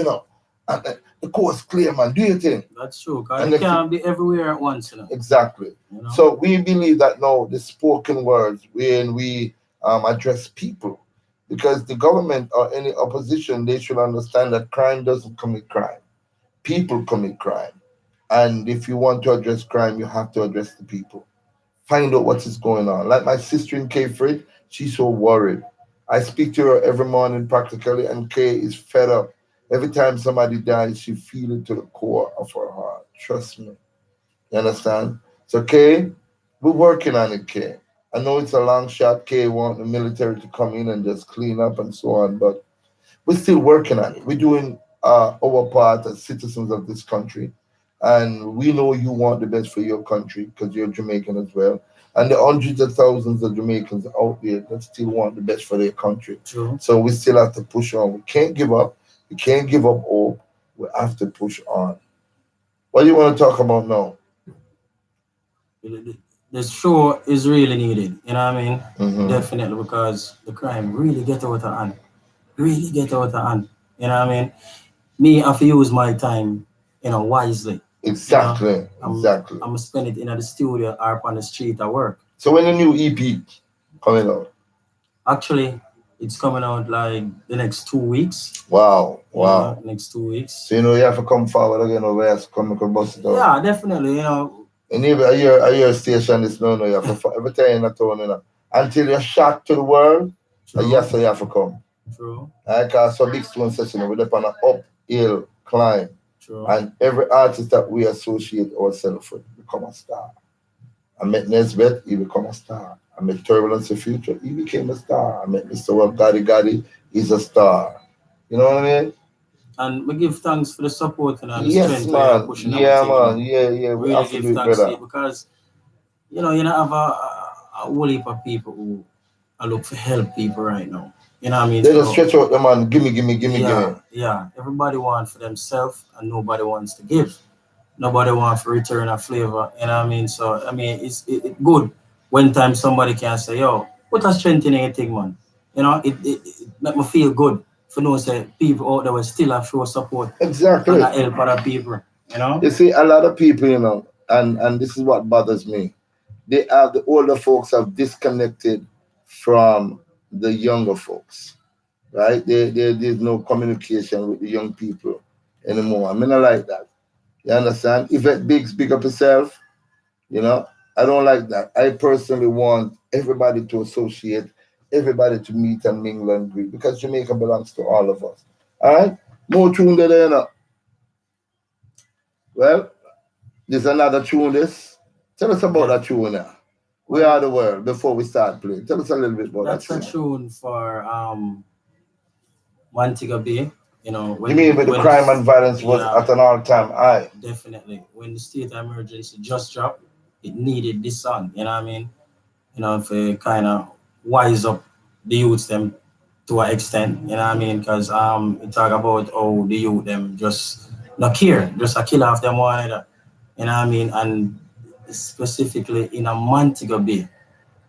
And the coast clear, man. Do you think? That's true. Because you can't be everywhere at once, Exactly. So we believe that now the spoken words, when we address people, because the government or any opposition, they should understand that crime doesn't commit crime. People commit crime. And if you want to address crime, you have to address the people. Find out what is going on. Like my sister in Cape Fred, she's so worried. I speak to her every morning practically, and Kay is fed up. Every time somebody dies, she feels it to the core of her heart. Trust me. You understand? So, Kay, we're working on it, Kay. I know it's a long shot. Kay want the military to come in and just clean up and so on, but we're still working on it. We're doing our part as citizens of this country. And we know you want the best for your country because you're Jamaican as well. And the hundreds of thousands of Jamaicans out there that still want the best for their country. True. So we still have to push on. We can't give up. We can't give up hope. We have to push on. What do you want to talk about now? The show is really needed, you know what I mean? Mm-hmm. Definitely, because the crime really get out of hand. Really get out of hand. You know what I mean? Me, I have to use my time, wisely. Exactly. Exactly. I'm gonna spend it in the studio or on the street at work. So when the new EP coming out? Actually, it's coming out like the next 2 weeks. Wow. Next 2 weeks. So you have to come forward again over here to come and bust it out. Yeah, definitely, And even a year station is no, you have to every time in the town, until you're shot to the world, yes, you have to come. True. Because so big stone session, we're up on an uphill climb. True. And every artist that we associate ourselves with become a star. I met Nesbeth, he become a star. I met Turbulence the Future, he became a star. I met Mr. Well Gotti, he's a star. You know what I mean? And we give thanks for the support and the yes, strength man. Pushing yeah, man. Yeah. We really have to give do it thanks better. to you because, you don't have a whole heap of people who are look for help people right now. You know what I mean? They just stretch out the man, gimme. Yeah, everybody wants for themselves and nobody wants to give. Nobody wants to return a flavor. You know what I mean? So, it's good when time somebody can say, yo, put a strength in anything, man. It make me feel good for know say people out there will still have show support. Exactly. And help other people, You see, a lot of people, and this is what bothers me. The older folks have disconnected from the younger folks, right? There's no communication with the young people anymore. I mean, I like that. You understand? If it big up yourself, I don't like that. I personally want everybody to associate, everybody to meet and mingle and greet because Jamaica belongs to all of us. All right? More tune there. Well, there's another tune. Tell us about that tune now. We Are the World before we start playing. Tell us a little bit about that tune. That's a tune for Montego Bay. You mean when the crime and violence was at an all-time high? Definitely. When the state of emergency just dropped, it needed this song. You know what I mean? For kind of wise up the youths them to an extent. You know what I mean? Because it talk about how the youth them just not care, just a kill off them one another. You know what I mean? And specifically in a Montego Bay,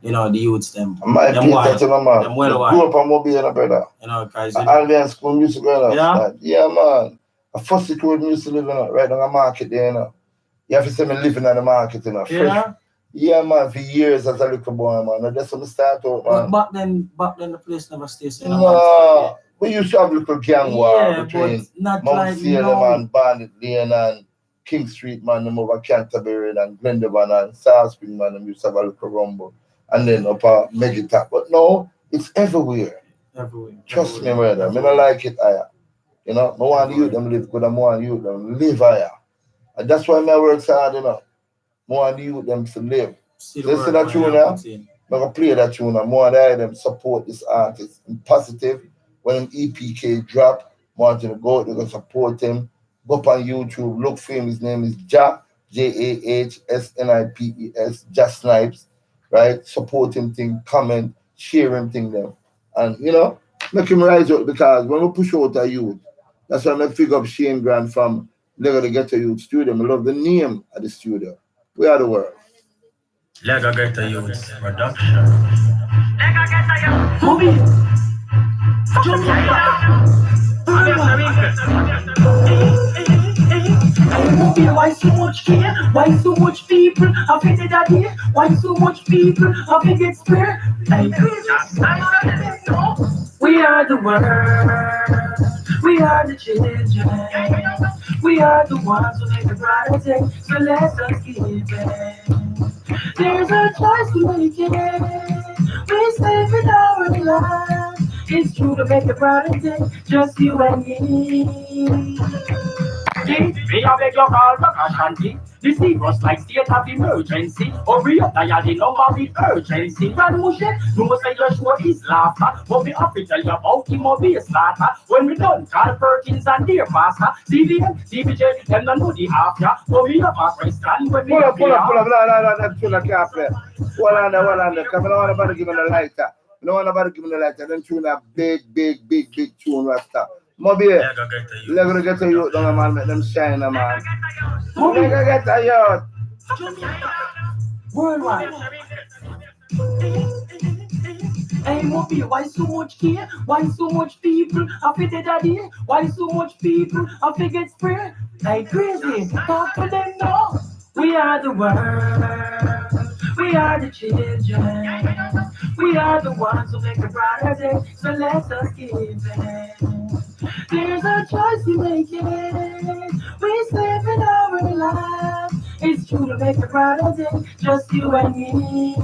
the youths them. Them well grew up on Mobile, brother. Because Albion School Music, yeah? Yeah, man. A first road music living right on the market there, You have to see me living on the market, Yeah? Yeah, man, for years as a little boy, man. That's when I start out, man. But back then the place never stays in No, we used to have a little gang war between not Mount like Salem and Barnet Lane and King Street, man, them over Canterbury and Glendevon and South Spring, man, them used to have a little rumble. And then up a Megitap. But no, It's everywhere. Everywhere. Trust me, brother. I don't like it higher. You know, I want you them live good, I want you them live higher. And that's why I work hard, you know. I want you them to live. See so see that tune now? I'm gonna play that tune and more than them support this artist in positive. When an EPK drop, want you to go, they're gonna support him. Go up on YouTube, look for him. His name is Jah, Jahsnipes, Jah Snipes, right? Support him thing, comment, share him thing them. And you know, make him rise up because when we push out a youth, that's why I pick up Shane Grant from Lego to Get to Youth Studio. I love the name of the studio. We are the world. Lego Get to Youth Production. Lego Get to Youth. Movie. Why so much care? Why so much people have it that day? Why so much people have it get square? We are the world. We are the children. We are the ones who make the brighter day. So let us give it. There's a choice to make it. We save it our lives. It's true to make a brighter day. Just you and me. Me a beg your call back Ashanti. This was like state of emergency. Hurry up, dial the number with urgency. Run Mushe, no say your show is laughter. But me have to tell you about him or be a starter. When we done, Carl Perkins and dear pastor. CVM, CVJ, them don't know the after. But we have a question when we pull up, no, that tune I can't play. Hold on, because I don't want nobody give me the lighter. I don't want nobody give me the lighter. Then tune a big tune Rasta. Moby, Lego Get to Youth, don't man, make them shine, man. Lego Get to Youth. Worldwide. Hey, Moby, why so much care? Why so much people have it that day? Why so much people have to get spread? Like crazy, talk to them now. We are the world. We are the children. We are the ones who make a brighter day. So let us give it. There's a choice to make it. We save it our lives. It's true to make a brighter day. Just you and me.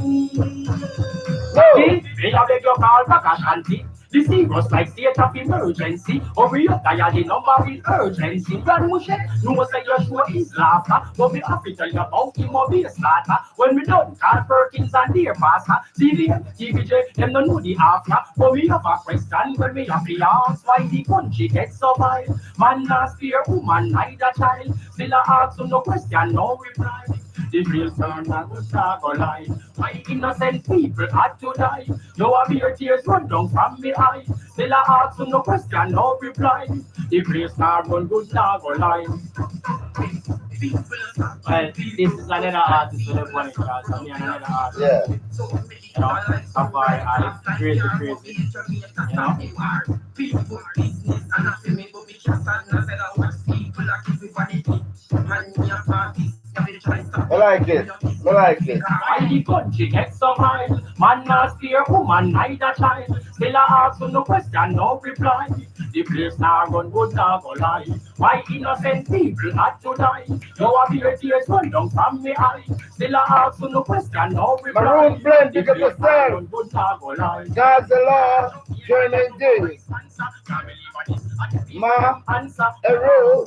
Me a beg your call back Ashanti. This was like state of emergency. Hurry up, dial the number with urgency. Run Mushe, no say your show is laughter. But me have to tell you about him or be a slaughter. When we done, Carl Perkins and dear pastor. CVM, TVJ, them don't know the after. But we have a question when we have to ask why the country gets so violent. Man not fear, woman neither child. Still a ask no question, no reply. The real turn and the go lie. Why innocent people had to die? No have your tears run down from me eye. Still I ask no question, no reply. The place now run good now go lie. Well, this is another artist with a one class. I mean another artist. Yeah. You know, Safari, crazy. You know. People business and I feel me but we just and I said I watch people like if we vanity. Man me a parties. I like it. Why the country gets so high? Man not fear, woman neither child. Still I ask no question, no reply. The place now run good now go lie. Why innocent people had to die? No have your tears run down from me eye. Still I ask no question, no reply. Maroon blend, pick up the style. God's the law, German day. Ma, answer, a rule.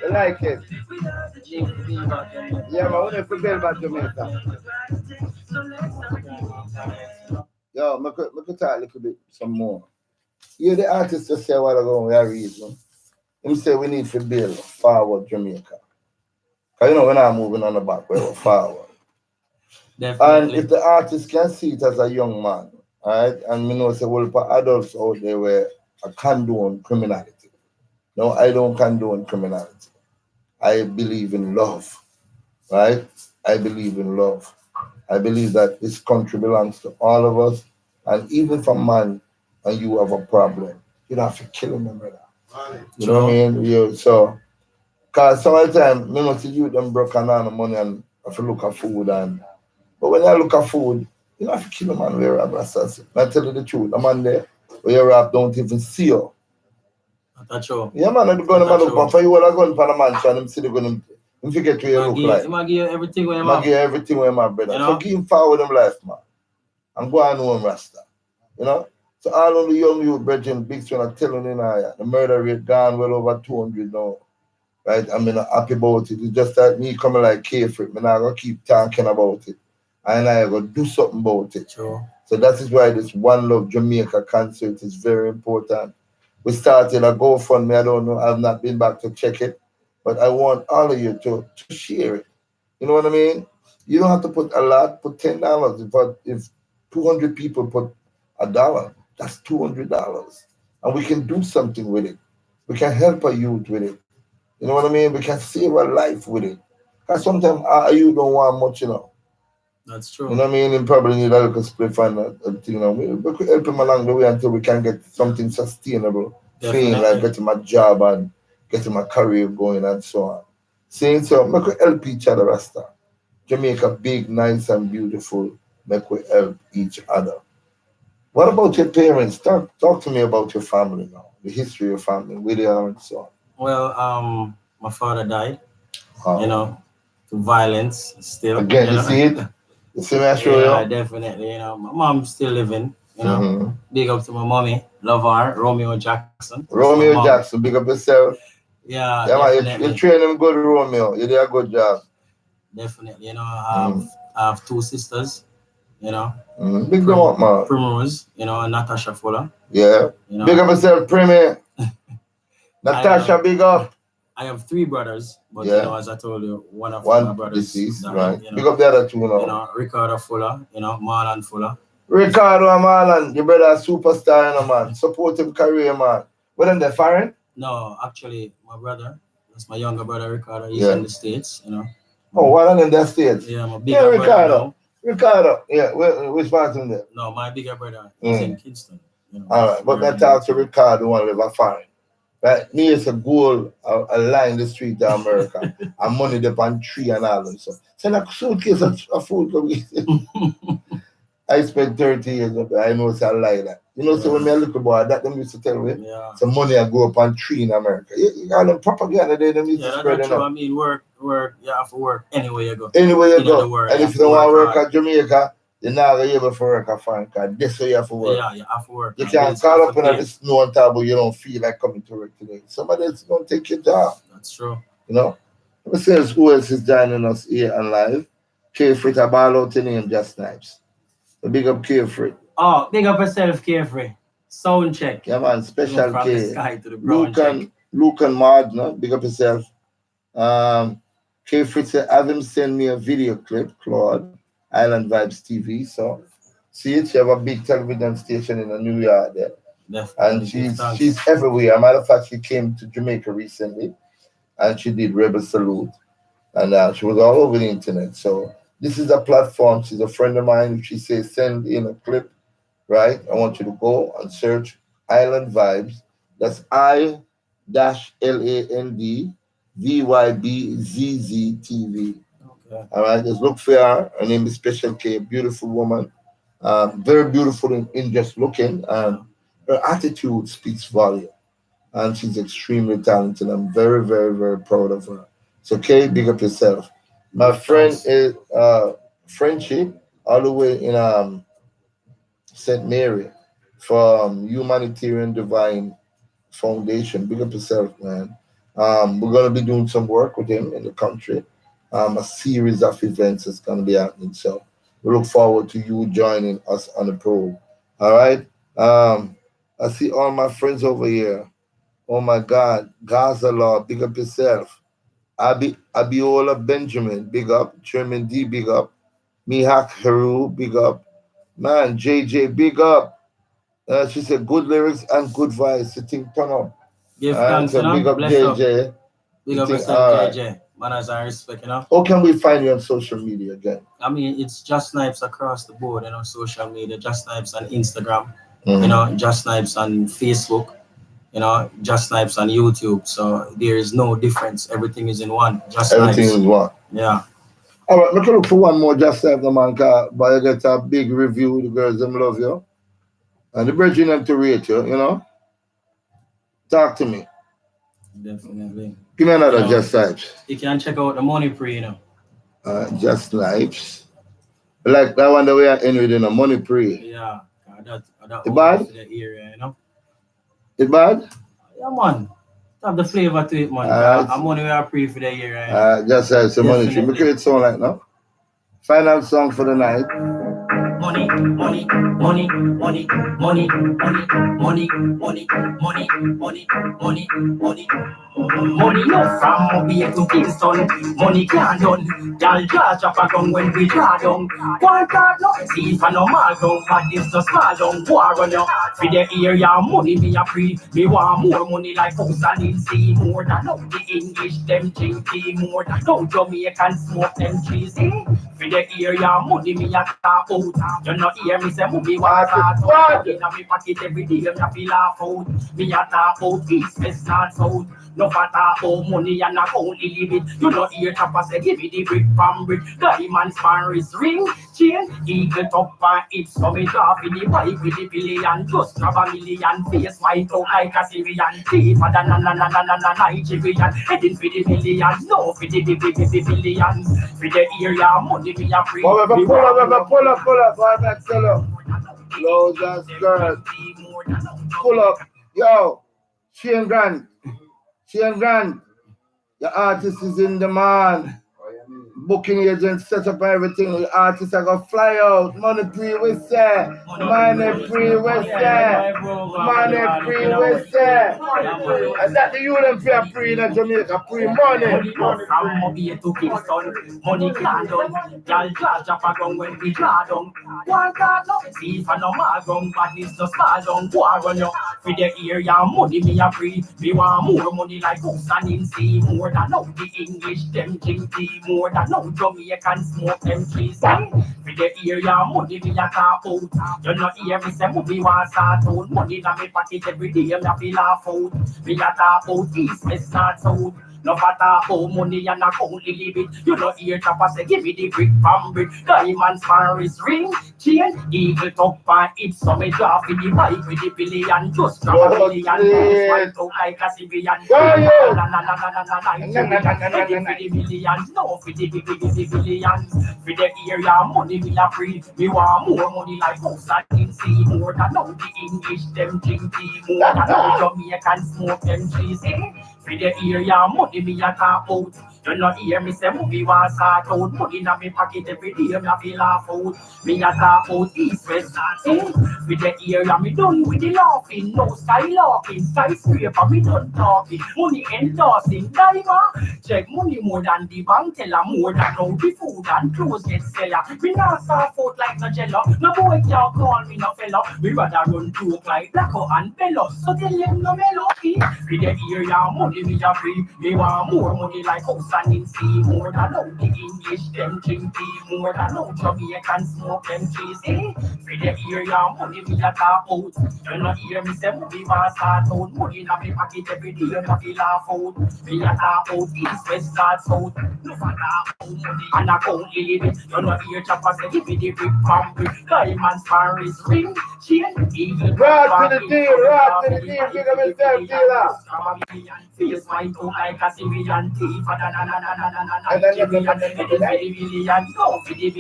I like it. Yeah, but I want to forget about Jamaica. Yo, I could talk a little bit some more. Yeah, the artist just say a while ago, we are reason. Him say we need to build forward Jamaica. Because you know, we're not moving on the back, we're forward. Definitely. And if the artist can see it as a young man, right, and you know, say, well, for adults out there where I condone criminality. No, I don't condone criminality. I believe in love, right? I believe in love. I believe that this country belongs to all of us, and even for man, and you have a problem, you don't have to kill him, brother. You know what I mean? So, because sometimes, you see you them broke on the money and have to look at food, but when I look at food, You have to kill a man where you rob assassin. I tell you the truth, the man there where you rob don't even see you. That's true. Yeah, man, the gun man look for you all a gun for the man, and him see the gun him forget where you look like. He might give you everything where you have. Give you everything where my brother. You know? So give him forward him life, man. And go and know him Rasta. You know? So all of the young youth brethren, big son are telling you now, the murder rate gone well over 200 now. Right? I mean, I'm happy about it. It's just that me coming like carefree. I'm not going to keep talking about it. And I going to do something about it. Sure. So that is why this One Love Jamaica concert is very important. We started a GoFundMe. I don't know. I've not been back to check it. But I want all of you to share it. You know what I mean? You don't have to put a lot. Put $10. But if 200 people put $1, that's $200. And we can do something with it. We can help a youth with it. You know what I mean? We can save a life with it. Because sometimes you don't want much, you know. That's true. You know what I mean? And probably need a little split and a thing. You know, we could help him along the way until we can get something sustainable. Feeling like getting my job and getting my career going and so on. Saying so, we could help each other, Rasta. Jamaica big, nice and beautiful. Make we help each other. What about your parents? Talk to me about your family now. The history of your family, where they are and so on. Well, my father died. You know, to violence still. Again, you see it? You see me, I show you? Yeah, definitely. You know, my mom's still living. You know, big up to my mommy, love her, Romeo Jackson. Romeo Jackson, big up yourself. Yeah, definitely. You train him good, Romeo. You did a good job. Definitely. You know, I have two sisters. You know, big up, man. Primrose, you know, and Natasha Fuller. Yeah. You know, big up yourself, Premier. Natasha, big up. I have 3 brothers, but you know, as I told you, one of my brothers deceased, right? You know, big up the other 2 now. You know, Ricardo Fuller, you know, Marlon Fuller. Ricardo and Marlon, your brother is superstar, you know, man. Support him career, man. What them, they foreign? No, actually, my brother, that's my younger brother, Ricardo. He's in the States, you know. Oh, one of them in the States? Yeah, my bigger brother. Ricardo, yeah, which part in there? No, my bigger brother is in Kingston. You know, all right, but I talk to Ricardo, one live a foreign. Right, me is a goal, a line the street to America, and money depend tree and all and so. Send a suitcase of food. I spent 30 years up there. I know it's a lie that. You know, so when me a little boy, that them used to tell me, some money I go up on tree in America. You got them propaganda there, them used to spread it. I mean, work, you have to work anywhere you go. Anywhere you go. And if you don't want to work at Jamaica, you're not going to be able to work at foreign because this way you have to work. Yeah, you have to work. You can't call up in the snow on top, but you don't feel like coming to work today. Somebody else is going to take your job. That's true. You know? Let me say who else is joining us here and live. Carefree, a ball out your name, Jah Snipes. So big up Carefree. Oh, big up yourself, Carefree. Sound check. Yeah, man, special from K. The sky to the Luke and Mard, no? Big up yourself. Carefree said, have him send me a video clip, Claude, Island Vibes TV. So, see it, she have a big television station in New York there. Definitely. And she's everywhere. As a matter of fact, she came to Jamaica recently and she did Rebel Salute. And she was all over the internet. So, this is a platform. She's a friend of mine. She says, send in a clip, right? I want you to go and search Island Vibes. That's I-LAND-VYBZZ TV. Okay. All right, just look for her. Her name is Special K, beautiful woman. Very beautiful in just looking. And her attitude speaks volume. And she's extremely talented. I'm very, very, very proud of her. So, Kay, big up yourself. My friend is Frenchie, all the way in St. Mary from Humanitarian Divine Foundation. Big up yourself, man. We're going to be doing some work with him in the country. A series of events is going to be happening. So we look forward to you joining us on the program. All right. I see all my friends over here. Oh, my God. Gaza Law, big up yourself. Abiola Benjamin, big up. Chairman D, big up. Mihak Heru, big up. Man, JJ, big up. She said good lyrics and good vibes. The thing turn up. Give thanks, so big up JJ. Up. Big up yourself, JJ. Manners and respect, you know. How can we find you on social media again? I mean, it's Jah Snipes across the board, you know, social media. Jah Snipes on Instagram, you know, Jah Snipes on Facebook, you know, Jah Snipes on YouTube. So there is no difference. Everything is in one. Jah Snipes. Everything is one. Yeah. All right, let's look for one more Just Snipes the man, but you get a big review. The girls them love you, and the bridging them to rate you. You know, talk to me. Definitely. Give me another Just Snipes. You can check out the Money Pre, you know. Just Snipes. Like that one that we are in with, Money Pre. Yeah, that it bad? The area, you know. It bad? Yeah, man. Have the flavor to it, man. I'm Money we are pre for the area. Just Snipes, the Money Pre. Make it sound like now. Final song for the night. Money, money, money, money, money, money, money, money, money, money, money, money. Money no from Mobile to Kingston. Money can't done. Y'all drop a gun when we draw down. One card no see for no mal down. But this no small down. War on you. For the area money me a free. Me want more money like house and in sea. More than now the English them drink tea. More than now Jamaican smoke them cheese. For the area money me a talk out. You not hear me say movie was start out. In a me pocket every day me a feel laugh out. Me a talk out east, west, north, south. No matter how money and account limit. You not hear chopper say give me the brick from brick. Diamonds Paris ring chain. Eagle top and it so me drop in the bike with the billion. Just grab a million face white out like a Syrian. Deeper than Nigerian. Heading for the millions. No for the billions. For the area money me a free. Pull up, boy, back tell up. Close that skirt. Pull up. Yo, Shane Grant. The artist is in demand. Booking agent set up everything. The artists are gonna fly out. Money Pre we say. Money Pre we say. Money Pre we say. And that the ULM pre in Jamaica. Pre money. From Mobile to Kingston. Money can't done. Y'all drop a gun when we draw down. One card no see for no mal gun. But this no small down. War on you. For the area money me a free. Me want more money like house and in sea. More than now the English them drink tea. More than now Jamaican smoke them trees. For the area money me a talk out. You not hear me say movie was start out. Money in me pocket every day me a feel laugh out. Me a talk out east, west, north, south. No matter how money and account limit. You don't hear chopper say give me the brick from brick. Diamonds Paris ring chain. Eagle top and it so me drop in the bike with the billion. Just grab a million. White out like a Syrian. For the millions. No for the billions. For the area money me a free. Me want more money like house and in sea. More than now the English them drink tea. More than now Jamaican smoke them trees. For the area money me a talk out. You not hear me say movie was start out. Money in me pocket every day me a feel laugh out. Me a talk out east, west, north. For the area me done with the laughing. No skylarking, skyscraper me done talking. Money endorsing, diver. Check money more than the bank teller. More than how the food and clothes get seller. Me not soft out like no jello. No boy can't call me no fella. Me rather run joke like Blacko and Bello. So tell him no melody. For the area money me a free. Me want more money like house and in sea. More than how the English them drink tea. More than how Jamaican smoke them trees. For the area money me a talk out. You not hear me say movie was start out. Money in me pocket every day me a feel laugh out. Me a talk out east, west, north, south. No matter how money and account limit. You not hear chopper say give me the brick from brick. Diamonds Paris ring chain. Eagle Right to the deal, big up yourself, dealer. Face white out like a Syrian thief. No for the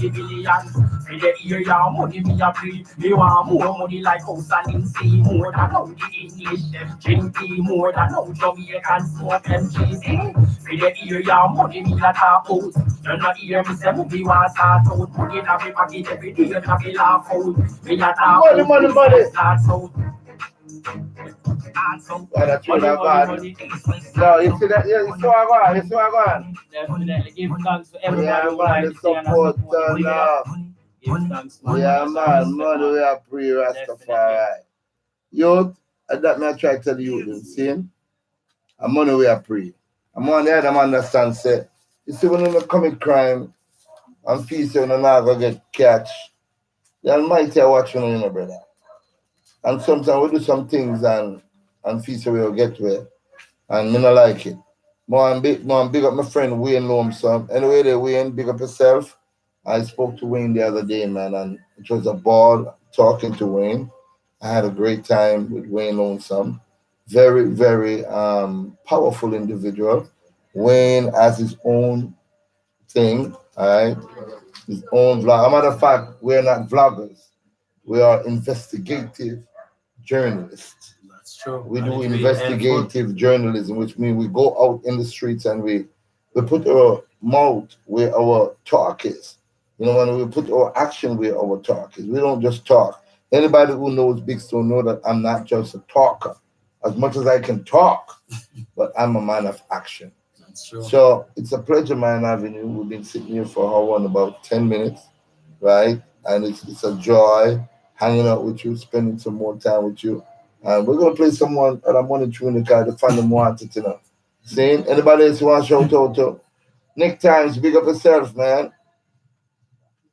billions. For the area money me a free. Me want more money like house and in sea. More than how the English them drink tea. More than how Jamaican smoke them cheese. For the area money me a talk out. You not hear me say movie was start out. Money in me pocket every day me a feel laugh out. Me a talk out Money. start out. Why that you not bad? No, you see that? Yeah, you saw I go on. Definitely give thanks to everybody who man, like the to see and support support. turn up. Give thanks, Yeah, man, money we are pre-Rastafari. Youth, that me I try to tell you, see him? And money we are pre. And one the other man understand, say, you see when you commit crime and feel say you not go get catch, the Almighty are watching you, brother. And sometimes we do some things and feel say we will get where, and me not like it. Big up my friend Wayne Lonesome. Anyway, there, Wayne, big up yourself. I spoke to Wayne the other day, man, and it was a ball talking to Wayne. I had a great time with Wayne Lonesome. Very, very powerful individual. Wayne has his own thing, all right? His own vlog. As a matter of fact, we're not vloggers. We are investigative journalists. That's true. We And do it's really helpful. investigative journalism, which means we go out in the streets and we put our mouth where our talk is. You know, when we put our action where our talk is. We don't just talk. Anybody who knows Big Stone know that I'm not just a talker. As much as I can talk, but I'm a man of action. That's true. So it's a pleasure, man, having you. We've been sitting here for an hour and about 10 minutes, right? And it's a joy hanging out with you, spending some more time with you. And we're gonna play someone that I'm wanting to in the car to find them wanted, you know. Seeing anybody else who wants to shout out to? Nick Times, big up yourself, man.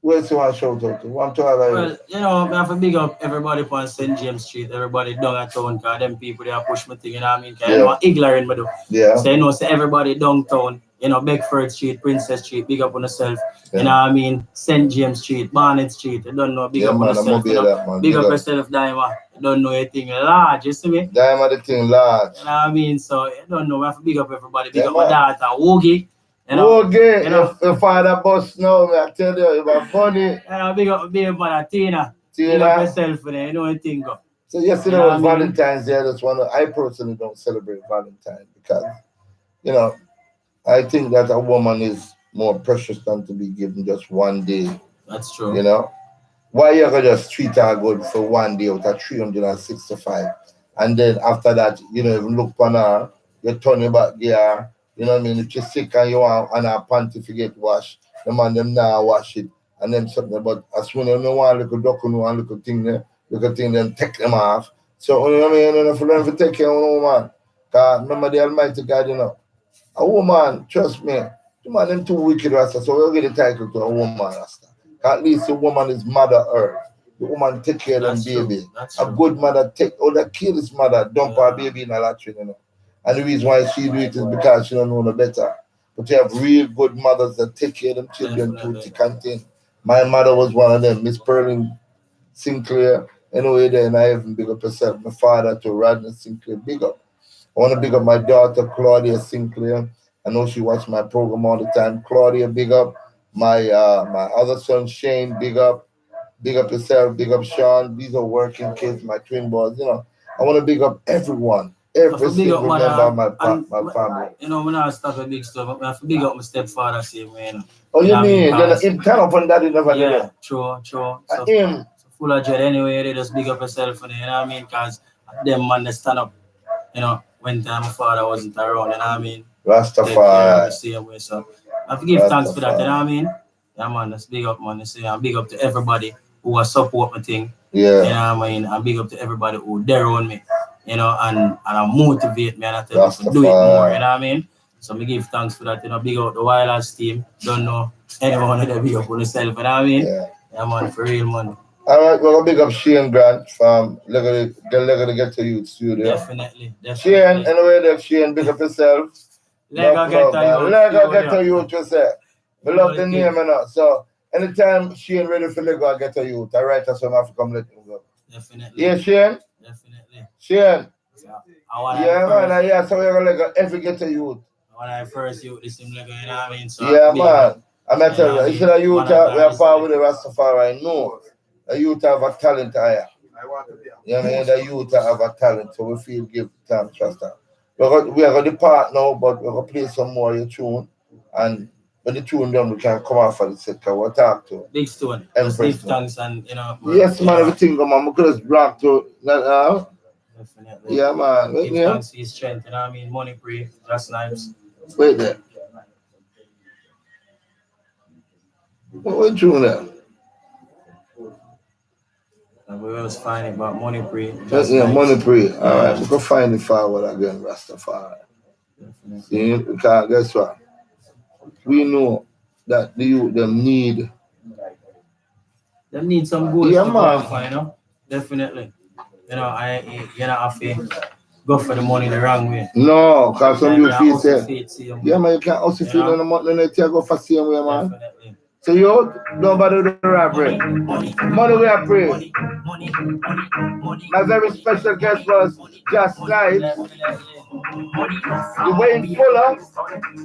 Where's you want to shout out to? One to all of Well, you know, I have to big up everybody on St. James Street, everybody downtown, because them people, they are push me thing, you know what I mean? Because Yeah. you know, ignorant me do. Yeah. So, you know, so everybody downtown, you know, Beckford Street, Princess Street, big up on yourself. Yeah. You know what I mean? St. James Street, Barnett Street, you don't know, big Yeah, up on man, I'm yourself. gonna You be know? that, man. Big up yourself, Diamond. You don't know anything large, you see me? Diamond the thing large. You know what I mean? So, you don't know, I have to big up everybody. Big Yeah, up my man. daughter, Woogie. You know, Okay, you know. your father boss now, me, I tell you, you're funny. Big up baby mother, Tina. Big up yourself, you know anything go. So yesterday You know was what I mean? Valentine's Day. I personally don't celebrate Valentine because, you know, I think that a woman is more precious than to be given just one day. That's true. You know, why you gonna just treat her good for one day out of 365, and then after that, you know, even look on her, you turn your back there. You know what I mean? If you're sick and you want and her panty forget wash, the man them now wash it and them something. But as soon as you want a little duck and one little thing there, then take them off. So you know what I mean? And if you learn to take care of a woman, cause remember the Almighty God, you know, a woman, trust me, the man them too wicked, Rasta. So we'll get the title to a woman, Rasta. At least the woman is Mother Earth. The woman take care of them baby. A good mother take that kill his mother, dump her baby in a latrine, you know. And the reason why she do it is because she don't know no better. But you have real good mothers that take care of them children through thick and thin. My mother was one of them, Miss Pearline Sinclair. Anyway, then I even big up herself. My father to Rodney Sinclair, big up. I want to big up my daughter, Claudia Sinclair. I know she watch my program all the time. Claudia, big up. My other son, Shane, big up. Big up yourself, big up Sean. These are working kids, my twin boys. You know, I want to big up everyone. Every single member of my family. You know, when I start a big stuff, I have to big up my stepfather, same way, you know. Oh, you mean? Then him turn up on that, you never did Yeah, it. true. So, Him. full of dread anyway, they just big up yourself, you know what I mean? Because them man, they stand up, you know, when time my father wasn't around, you know what I mean? Rastafari. The same way, so I have to give thanks for that, you know what I mean? Yeah, man, that's big up, man. You see, I'm big up to everybody who has support my thing. Yeah. You know what I mean? And big up to everybody who there on me, you know, and motivate me and I tell me to do it more, you know what I mean? So I give thanks for that, you know, big up the Wildlands team. Don't know anyone that big up on yourself, you know what I mean? Yeah, man, for real, man. All right, we're going to big up Shane Grant from Lego to Get to Youth Studio. Definitely. Shane, anyway, there, Shane, big up yourself. Lego Get to Youth, you say. We love the name, you know. So, anytime Shane ready for Lego Get to Youth, I write us some have to come let him go. Definitely. Yeah, Shane? Definitely. Shane? Yeah, man, yeah, so we're going to every Get to Youth. When I first youth, this him Lego, you know what I mean? So yeah, man. I'm going to tell you, instead of youth, we are part with the Rastafari. No. The youth have a talent higher. You know what I mean? The youth have a talent, so we feel give time trust that. We are going to depart now, but we're going to play some more of your tune. And when the tune done, we can come off for the set because we'll talk to Big Stone. Empress. Thanks and, you know. Yes, man, everything, man. We could just rock to Definitely. Yeah, man. Give thanks for his strength, you know what I mean? Money Pre, Jah Snipes. Wait there. What tune there? And we always find it about Money Pre. Yeah, Money Pre. All right, we can find it forward again, Rastafari. See, because guess what? We know that the youth them need some goals yeah, to man. qualify, you know? Definitely. You know, I have to go for the money the wrong way. No, because some you feel say, yeah, man, man, you can't also feel in the month and you go for same way, man. Definitely. So you don't bother the robbery. Money we are pray. My very special guest was Jah Snipes. The Wayne Fuller.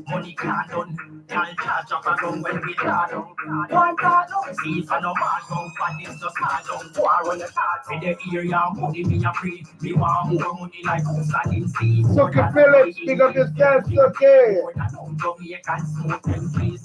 Money can't done. Can't charge up around when we car down. One car down. See if I no man down. But this just small down. War on the car. For the area, money me a free. Me want more money like house and in sea. Sucky Phillips, pick up yourself, Sucky. More than how Jamaican smoke and trees.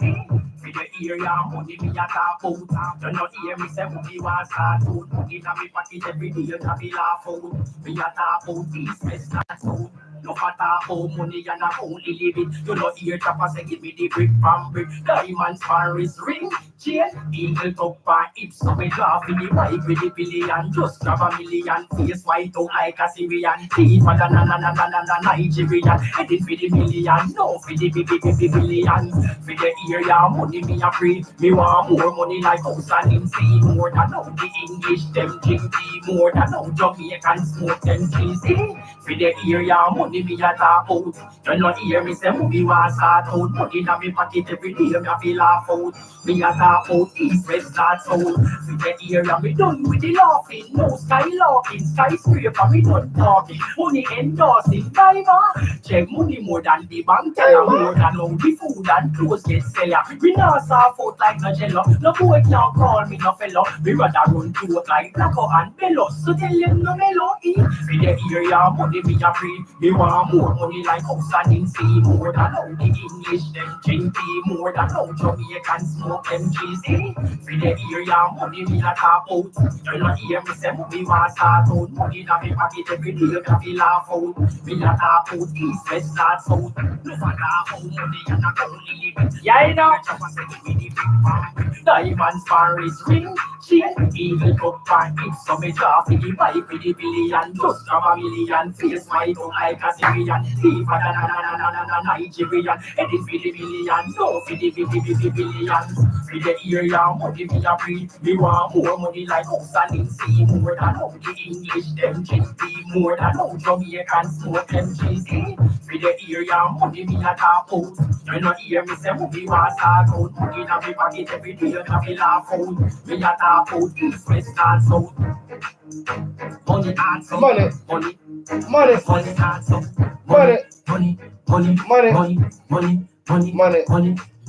For the area, money me a talk out. You not hear me say money was start out. Money in me pocket every day, you have me laugh out. Me a talk out east, west and south. No matter how money and I only live it. You know here chopper say give me the brick from brick. Diamonds Paris ring. Chain, eagle top and hips. So we draw for the wife with the billion. Just grab a million. Face white out like a Syrian. Thief for the Nigerian. Headed for the million. No for the billions. For the area money me a free. Me want more money like house and in sea. More than how the English them drink tea. More than how Jamaican smoke them trees. For the area money me a talk out. You not hear me say money was start out. Money in me pocket every day me a feel laugh out. Me a talk out east, west, north, south. For the area me done with the laughing. No skylarking, skyscraper me done talking. Money endorsing, diver. Check money more than the bank teller. More than how the food and clothes get seller. We not soft out like no jello. No boy can't call me no fellow. We rather run throat like Blacko and Bello. So tell them no mellow. For the area money me a free. Me want more money like house and in sea. More than how the English them drink tea. More than how Jamaican smoke them cheese. For the area money me a talk out. You not hear me say money was start out. Money in me pocket every day me a feel laugh out. Me a talk out east, west, north, south. No matter how money and I only live it. Yeah, you know. Diamonds Paris ring. Chain, eagle top and hips. So me draw for the wife with the billion. Just grab a million. Face white out like a Syrian. Thief for the Nigerian. Headed for the million. No for the billions. For the area money me a free. Me want more money like house and in sea. More than how the English them drink tea. More than how Jamaican smoke them cheese. For the area money me a talk out. You not hear me say money was start out. Money in me pocket every day you have me laugh out. Me a talk out east, west, north, south. Money and some Money. money. Money. Money and some Money. money. Money. Money. Money. Money. Money. Money. Money. Money.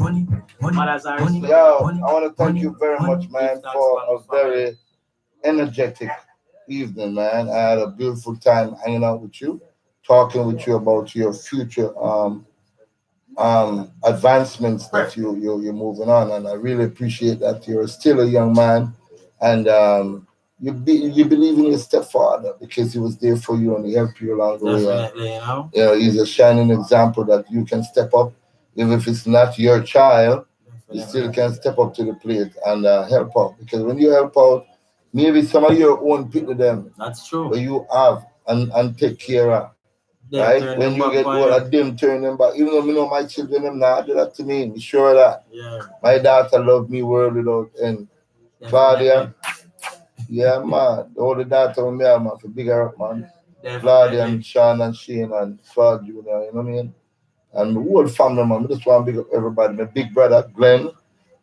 Money. Yo, I want to thank you very much, man, for a very energetic evening, man. I had a beautiful time hanging out with you, talking with you about your future advancements that you're moving on, and I really appreciate that you're still a young man, and you believe in your stepfather because he was there for you and he helped you along the way. Definitely, you know. Yeah, he's a shining example that you can step up, even if it's not your child, you still can step up to the plate and help out. Because when you help out, maybe some of your own people them, That's true. but you have and take care of. Them Right? turn When them you back get on old, you. at them turn them back. Even though me know my children them not do that to me, be sure that Yeah, my daughter love me world without end. Claudia, yeah man, the older daughter of me, man, for bigger up man. Claudia and Sean and Shane and Claude Jr., you know what I mean? And my whole family, man. I just want to big up everybody. My big brother, Glenn.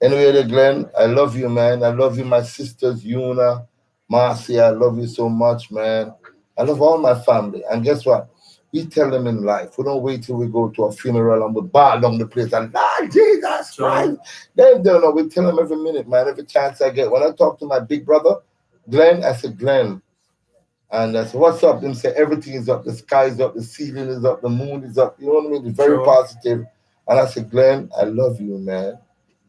Anyway, there, Glenn, I love you, man. I love you, my sisters, Yuna, Marcia. I love you so much, man. I love all my family. And guess what? We tell them in life. We don't wait till we go to a funeral and we bar down the place and, Lord Jesus Christ. They don't know. We tell them every minute, man, every chance I get. When I talk to my big brother, Glenn, I said, Glenn, and I said, what's up? Them say everything is up, the sky is up, the ceiling is up, the moon is up. You know what I mean? It's very positive. And I said, Glenn, I love you, man.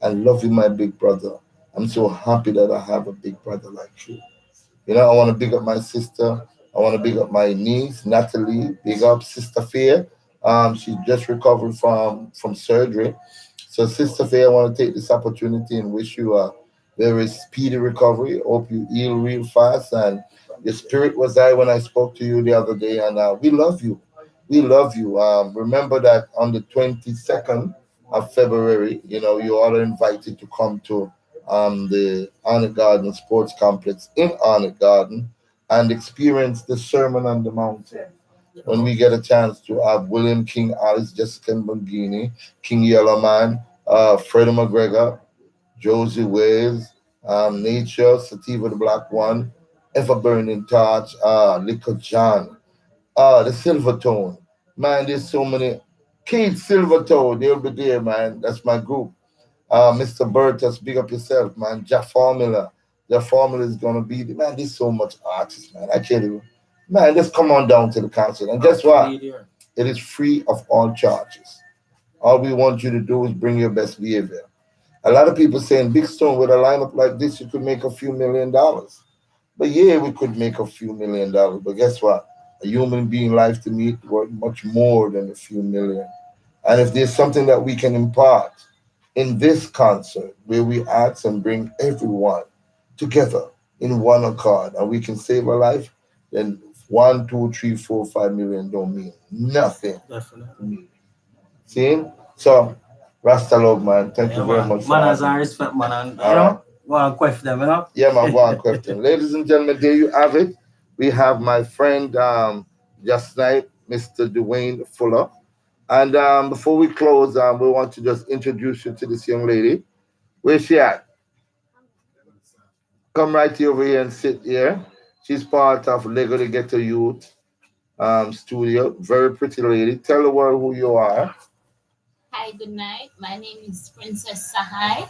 I love you, my big brother. I'm so happy that I have a big brother like you. You know, I want to big up my sister. I want to big up my niece, Natalie. Big up Sister Faye. She just recovered from surgery. So, Sister Faye, I want to take this opportunity and wish you a very speedy recovery. Hope you heal real fast and your spirit was high when I spoke to you the other day, and we love you. We love you. Remember that on the 22nd of February, you know, you all are invited to come to the Honor Garden Sports Complex in Honor Garden and experience the Sermon on the Mountain. when we get a chance to have William King, Alice, Jessica Bongini, King Yellowman, Freddie McGregor, Josie Waves, Nature, Sativa the Black One, Ever Burning Torch, Little John, the Silvertone. Man, there's so many. Keith Silvertone, they'll be there, man. That's my group. Mr. Burtus, big up yourself, man. Jah Formula. Jah Formula is gonna be man. There's so much artists, man. I can't even. Man, just come on down to the concert. And guess what? It is free of all charges. All we want you to do is bring your best behavior. A lot of people saying, Big Stone, with a lineup like this, you could make a few $1,000,000. But yeah, we could make a few $1,000,000. But guess what? A human being life to me worth much more than a few million. And if there's something that we can impart in this concert where we ask and bring everyone together in one accord and we can save a life, then 1, 2, 3, 4, 5 million don't mean nothing. Definitely. See? So, Rasta love, man. Thank you very much. Man, as I respect, man, and you know, go and quaff them, you know? Yeah, man, go and quaff them. Ladies and gentlemen, there you have it. We have my friend, Jah Snipes, Mr. Dwayne Fuller. And before we close, we want to just introduce you to this young lady. Where's she at? Come right here over here and sit here. She's part of Lego to Ghetto Youth studio. Very pretty lady. Tell the world who you are. Hi, good night. My name is Princess Sahai.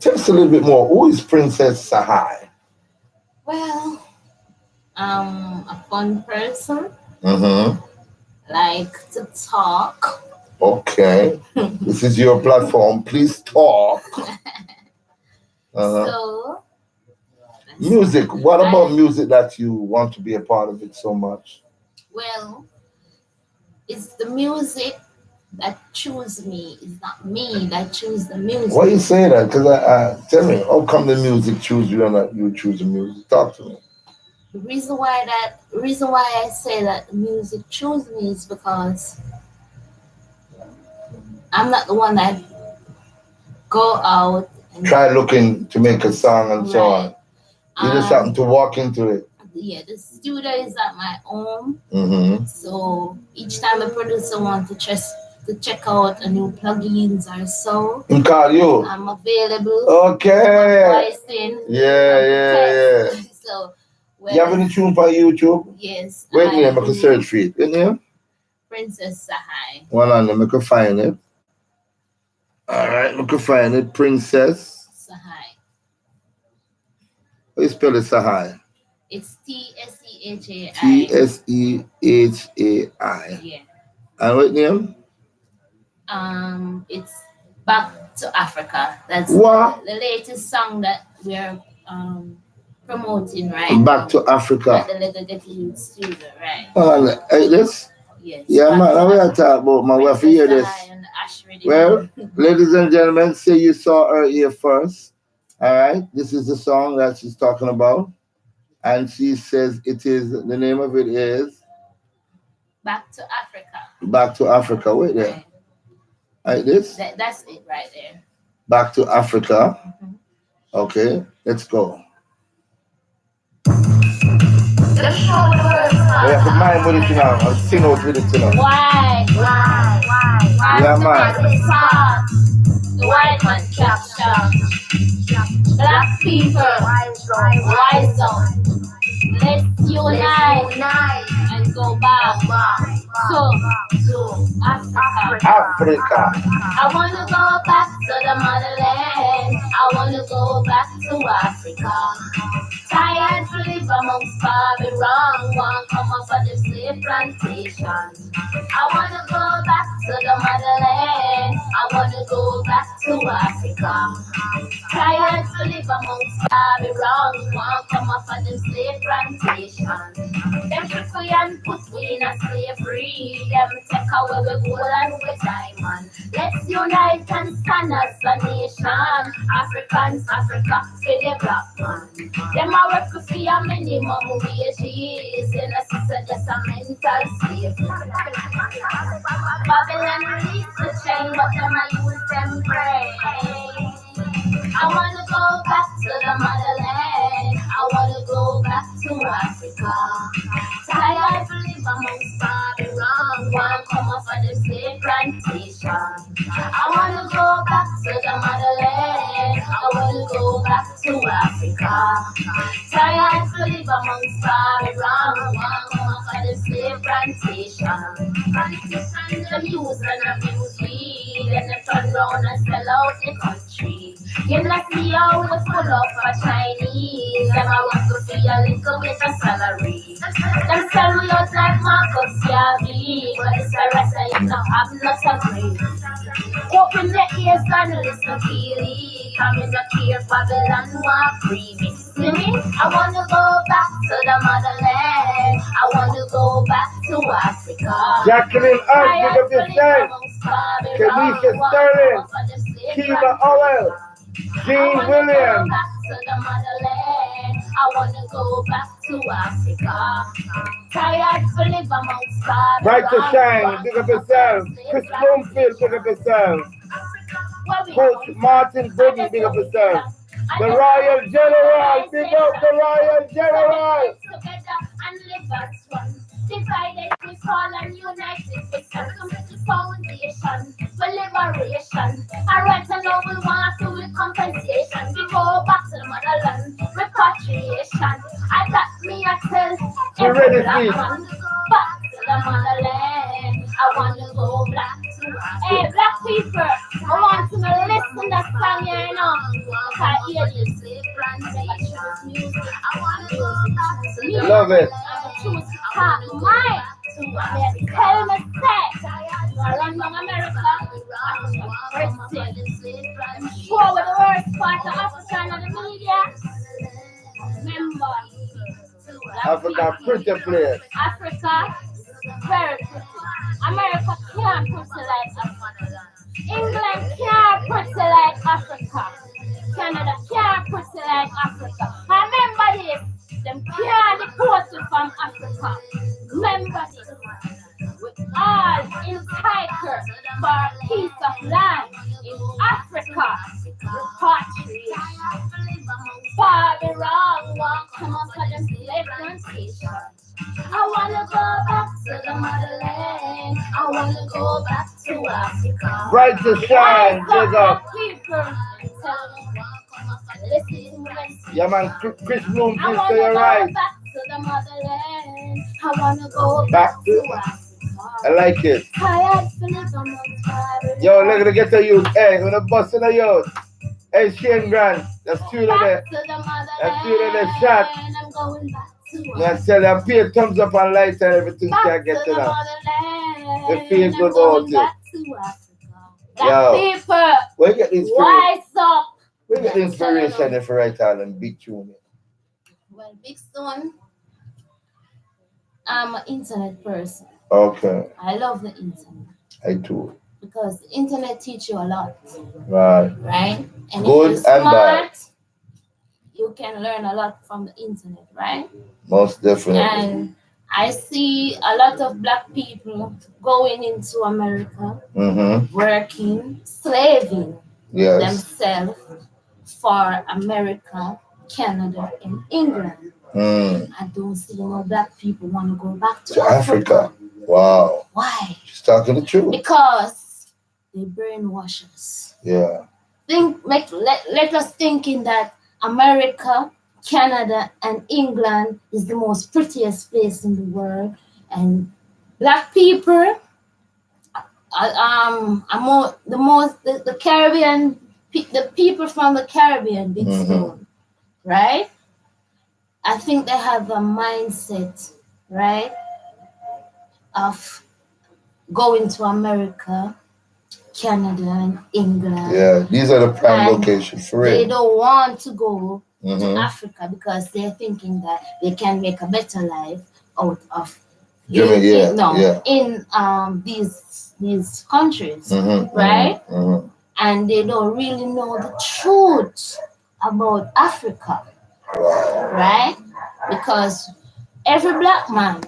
Tell us a little bit more. Who is Princess Sahai? Well, I'm a fun person. Mm-hmm. Like to talk. Okay. This is your platform. Please talk. So, music. What about music that you want to be a part of it so much? Well, it's the music that choose me. It's not me that choose the music. Why you say that? Because tell me, how come the music choose you and not you choose the music? Talk to me. The reason why I say that the music choose me is because I'm not the one that go out and try looking to make a song and so on. You just happen to walk into it. Yeah, the studio is at my home. Mm-hmm. So each time the producer wants to check out a new plugins or so, call you. I'm available. Okay. Voicing. Yeah. So you have any tune for YouTube? Yes. Wait a minute, I can search for it. Your name? Princess Sahai. One on them, I can find it. Alright, I can find it. Princess Sahai. How you spell it, Sahai? It's Tsehai. Tsehai. Yeah. And what name? It's Back to Africa. That's what? The latest song that we're promoting right now. Back to Africa. At the Lego Ghetto Youth Studio, right? Hey, this? Yes. Yeah, man, now we are talking about my wife. Hear this. Well, ladies and gentlemen, say you saw her here first. All right, this is the song that she's talking about, and she says it is the name of it is Back to Africa. Back to Africa. Wait there. Right. Like this. That's it right there. Back to Africa. Mm-hmm. Okay, let's go. We have to mind with it now and sing out with it now. Why? Yeah, man. The white man capture. Black people, rise up. Let's unite and go back to Africa. I wanna go back to the motherland. I wanna go back to Africa. Tired to live amongst Babylon. One come up for the slave plantation. I wanna go back to the motherland. I wanna go back to Africa. Tired to live amongst Babylon. One come up for the slave plantation. Them took we and put we in a slavery. Them take away we gold and we diamond. Let's unite and stand as a nation. Africans, Africa, for the black man. Them a work for a minimum wages. And a sister just a mental slave. Babylon release the chain, but them a use them brain. I wanna go back to the motherland. I wanna go back to Africa. Tired to live Africa. Tired to live amongst Babylon, one for the slave plantation. Politicians them use and abuse weed, and they turn round and sell out the country. You not see how we full up for Chinese. Them I want to see a little bit of salary. Them sell we out like Marcus Garvey, but it's a rest and you don't have not a grade. Open the ears and listen clearly. Come in the care Babylon want free me. See me? I want to go back to the motherland. I want to go back to Africa. Jacqueline Art, big up yourself. Kenisha Sterling, Kiva Owell, Jean Williams. To the motherland, I want to go back to Africa. Tired to live amongst Babylon. Bright to shine, big up yourself. Chris Bloomfield, big up yourself. Coach Martin Gooden, big up yourself. The Royal General, big up the Royal General. Together and live as one. Divided we fall and united we stand. The foundation for liberation. Alright, so now we want to with compensation. We go back to the motherland, repatriation. I got me a tell every black man. Back to the motherland. I want to go back to hey, black people, I want to listen to that song here, you know. I hear this music. I want to go back to music. Love it. Choose top mine. Tell me, say, London, America. I'm sure with the worst part of Africa and the media. Remember, Africa, pretty place. Africa, very pretty. America can't pretty like Africa. England can't pretty like Africa. Canada can't pretty like Africa. Remember this. Them can't deport you from Africa. Remember this. We all entitled for a piece of land in Africa. Repatriation. Babylon won't come up for them slave plantation. I wanna go back to the motherland. I wanna go back to Africa. Bright to shine, big up. Yeah, man, Chris Bloomfield, say you're right. Back to the motherland. I wanna go Back back to to Africa. I like it. Tired to live amongst Babylon. Yo, look at the youth. Hey, we're gonna bust in the youth. Hey, Shane Grant, that's two of there. Back to the motherland. That's two of the shot. I'm going back to Me I tell you, pay thumbs up and lights and everything back can get to to the that. motherland. It feels good I'm going about it. back to Africa. Yo. Black people, Where you get the inspiration? wise up. Where you get the inspiration if you write all them big tune? Well, Big Stone, I'm an internet person. Okay, I love the internet I too. because the internet teaches you a lot, Right. right? And Good if you're and bad. smart, you can learn a lot from the internet, right? Most definitely. And I see a lot of black people going into America, Mm-hmm. working, slaving Yes. themselves for America, Canada, and England. Mm. I don't see no black people want to go back to To Africa. Africa. Wow. Why? She's talking the truth. Because they brainwash us. Yeah. Let us thinking that America, Canada, and England is the most prettiest place in the world, and black people, the Caribbean, the people from the Caribbean, Big Stone, right? I think they have a mindset, right, of going to America, Canada, and England. Yeah. These are the prime And locations for They real. don't want to go to Mm-hmm. Africa because they're thinking that they can make a better life out of Yeah. in these countries, Mm-hmm. right? Mm-hmm. And they don't really know the truth about Africa, right? Because every black man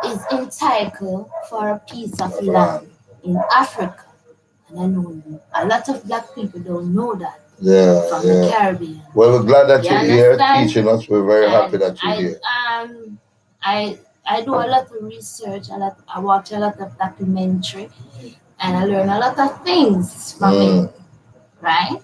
is entitled for a piece of land in Africa. And I know a lot of black people don't know that Yeah. from the Yeah. Caribbean. Well, we're glad that You you're here understand? teaching us. We're very happy And that you're here. I do a lot of research, I watch a lot of documentary, and I learn a lot of things from it, right?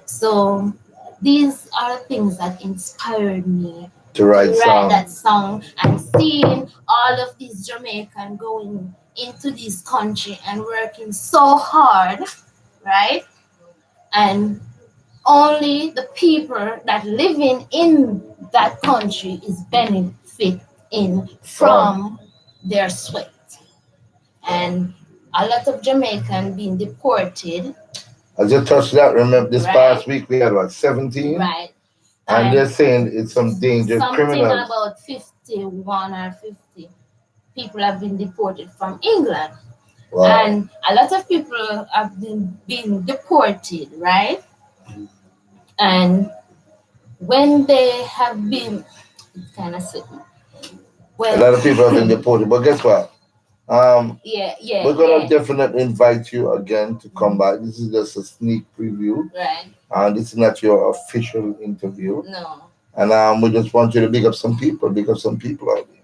So these are the things that inspired me to write that song, and seeing all of these Jamaican going into this country and working so hard, right? And only the people that living in that country is benefiting from their sweat. And a lot of Jamaican being deported. I just touched that. Remember, this past week we had what, 17? Right. And they're saying it's some dangerous criminals. Something about 51 or 50 people have been deported from England. Wow. And a lot of people have been deported, right? And when they have been, it's kind of sitting. Well, a lot of people have been deported, but guess what? We're gonna definitely invite you again to come back. This is just a sneak preview, right? And this is not your official interview. No. And we just want you to big up some people out there.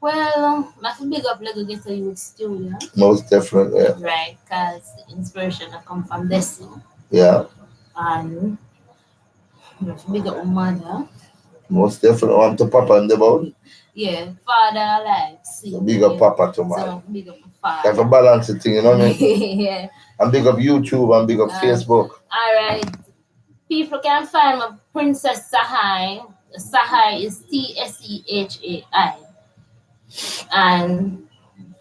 Well, I feel big up Lego Get a Youth Studio. Most definitely. Yeah. Right, because inspiration has come from this. Yeah. And big up my mother. Most definitely. I'm to Papa and the boat. Yeah, father alive. So big up Papa to man. So big up father. Have a balance thing, you know what I mean? Yeah. And big up YouTube and big up Facebook. Alright. People can find my Princess Sahai. Sahai is Tsehai. And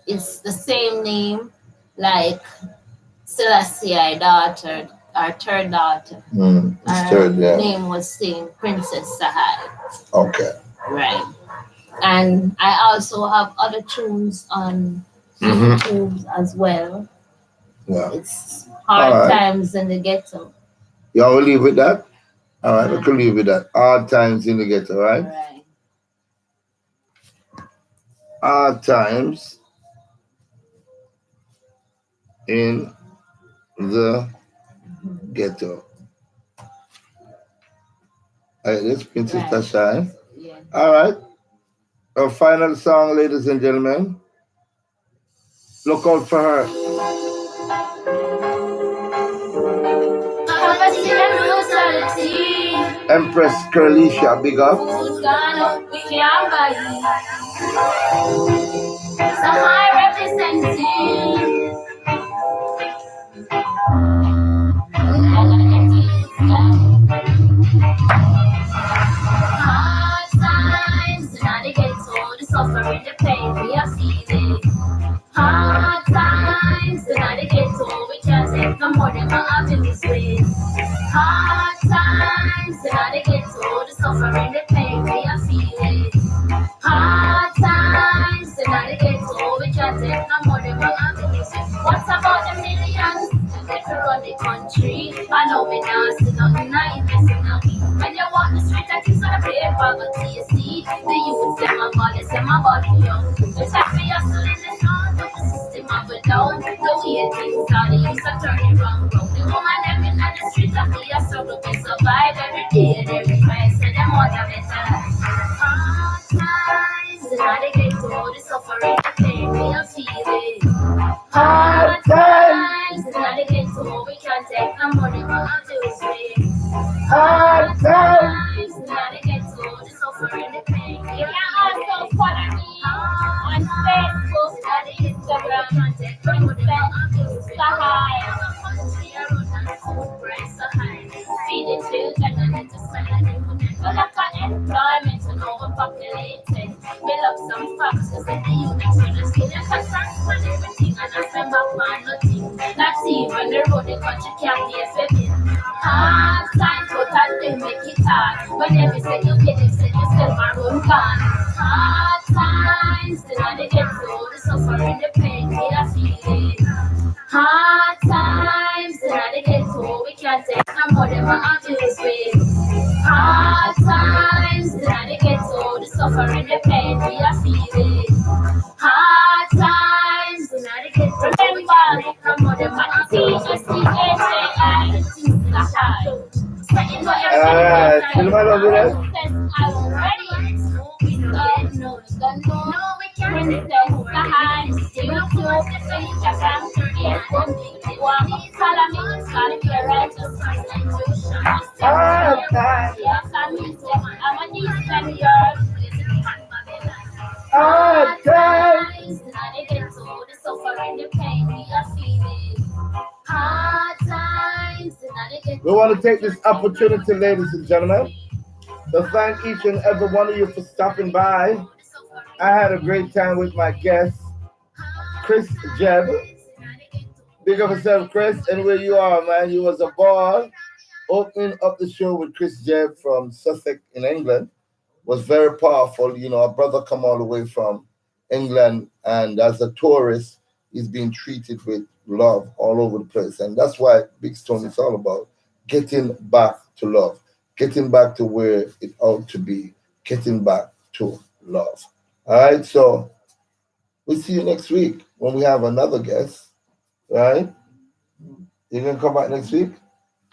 it's the same name like Selassie daughter, our third daughter. Her name was same Princess Sahai. Okay. Right. And I also have other tunes on YouTube as well. Yeah. It's Hard Times in the Ghetto. Y'all will leave with that? All right, we can leave with that. Hard Times in the Ghetto, right? Right. Hard Times in the Ghetto. All right, this Princess Tasha. Yeah. All right. Our final song, ladies and gentlemen. Look out for her. Empress Curlisha, big up. Sahai representing. Hard times, and I get told the suffering, the pain we are feeling. Hard times, and I get told we can't take no more than my happiness with. Hard times, and I get told the suffering, the pain we are feeling. Hard times, and I get told we can't take no more than my happiness with. What about the millions that run the country? I know we not see nothing, I ain't messing up. When you walk the street, I keep on the paper, but you see, the youth, them my body, say my body young. It's happy hustling the sun, but the system of it down. The way things are, the youth are turning wrong. The woman living on the street, I feel a struggle to survive every day and every night, so them want a better life. Hard times, and now they get to all the suffering, the pain we are feeling. Hard times, and now they get to all we can't take no money, but I'm just waiting. Hard times, now they get to all the suffering, the pain. You can also follow me on Facebook and Instagram. Princess Sahai. Feeding children and to spend a new lack of employment and overpopulated. Build up some factors and the units for the skill and contracts for everything and I spend back on nothing. Not even the road the country can't pay for it. Hard times, but I they make it hard. When every second you get them, say you still my room gone. Hard times, and now they get through the suffering, the pain we are feeling. Hard times, and now they get through, we can't take no more than my abuse with. Hard times, and now they get through the suffering, the pain we are feeling. Hard times, and now they get through, we can't take no more than my abuse with. Princess Sahai, follow me, follow your righteousness and you shall Hard stand. Yes, I mean, I'm a decent girl. Hard times. And I get to the suffering, the pain we are feeling. Hard times. And I get We want to take this opportunity, ladies and gentlemen, to thank each and every one of you for stopping by. I had a great time with my guest, Chris Jebb. Big up yourself, Chris, and where you are, man. You was a ball. Opening up the show with Chris Jebb from Sussex in England was very powerful. You know, a brother come all the way from England, and as a tourist, he's being treated with love all over the place. And that's why Big Stone is all about getting back to love, getting back to where it ought to be, getting back to love. All right, so we'll see you next week when we have another guest, right? You gonna come back next week?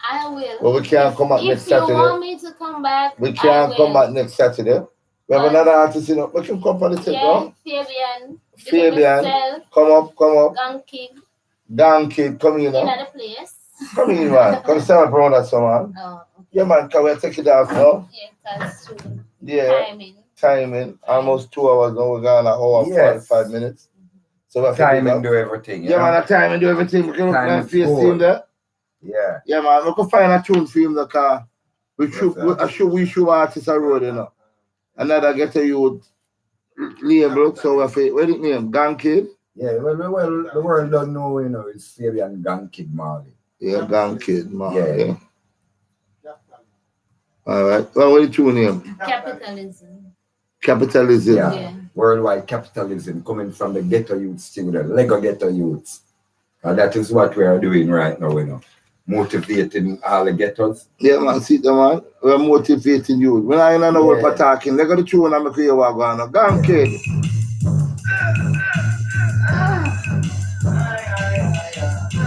I will. Well, we can't come back next Saturday. If you want me to come back, we can't come back next Saturday. We have another artist, you know. We can come for the tip, no? Fabian. Come up. Gang Kid, come in, you know. In the place. Come in, man. Come celebrate that song, man. Oh, okay. Yeah, man. Can we take it off now? Yeah, that's true. Yeah. Timing. Almost 2 hours now. We're going an hour, 45 minutes. So we timing do everything. Yeah, man. Timing do everything. We can look at face team there. Yeah. Yeah, man. We can find a tune for him, the car. We should artists a road, you know. Another get a youth label. So we say, what is it name? Gang Kid? Yeah, well, the world don't know, you know, it's Fabian Gang Kid Marley. Yeah, Gang Kid Marley. Yeah. All right. Well, what is the tune name? Capitalism. Yeah. Worldwide capitalism coming from the ghetto youth student, Lego ghetto youths. And that is what we are doing right now, you know. Motivating all the ghettos. Yeah, man, see them, man. We're motivating you. When I don't know what we're talking, they're going to tune and make you walk on. Gang Kid.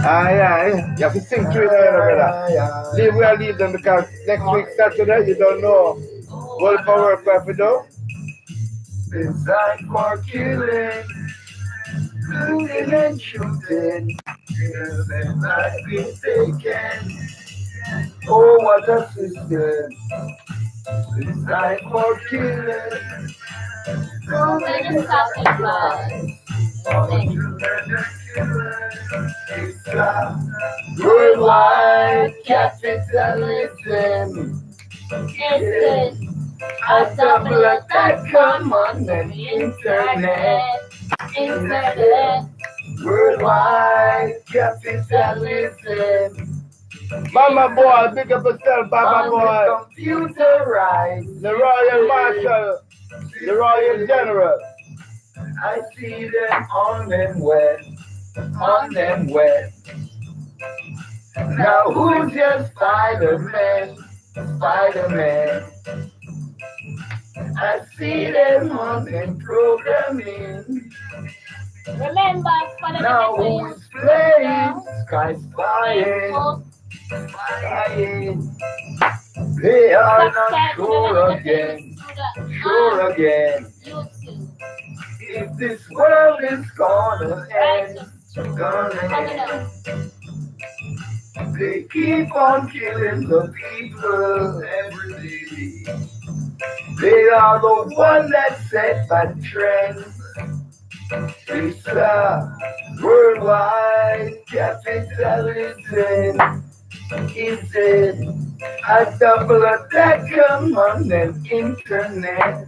Aye. You have to sing to it, brother. Leave them because next week, Saturday, you don't know what power we have to do. Designed for killing, looting and shooting, innocent life been taken. Oh, what a system! Designed for killing, so many sacrifices. It's a worldwide capitalism. A double attack, come on the internet. Worldwide capitalism. Mama boy, big up yourself, Mama boy. Computerized. The Royal Marshal, the Royal General. I see them on them web. Now who's your Spider-Man? I see them on them programming. Remember, for the now who's playing? Sky spying. They are not sure again. If this world is gonna end. They keep on killing the people every day. They are the ones that set the trend. It's a worldwide capitalism. It's a double attack on the internet.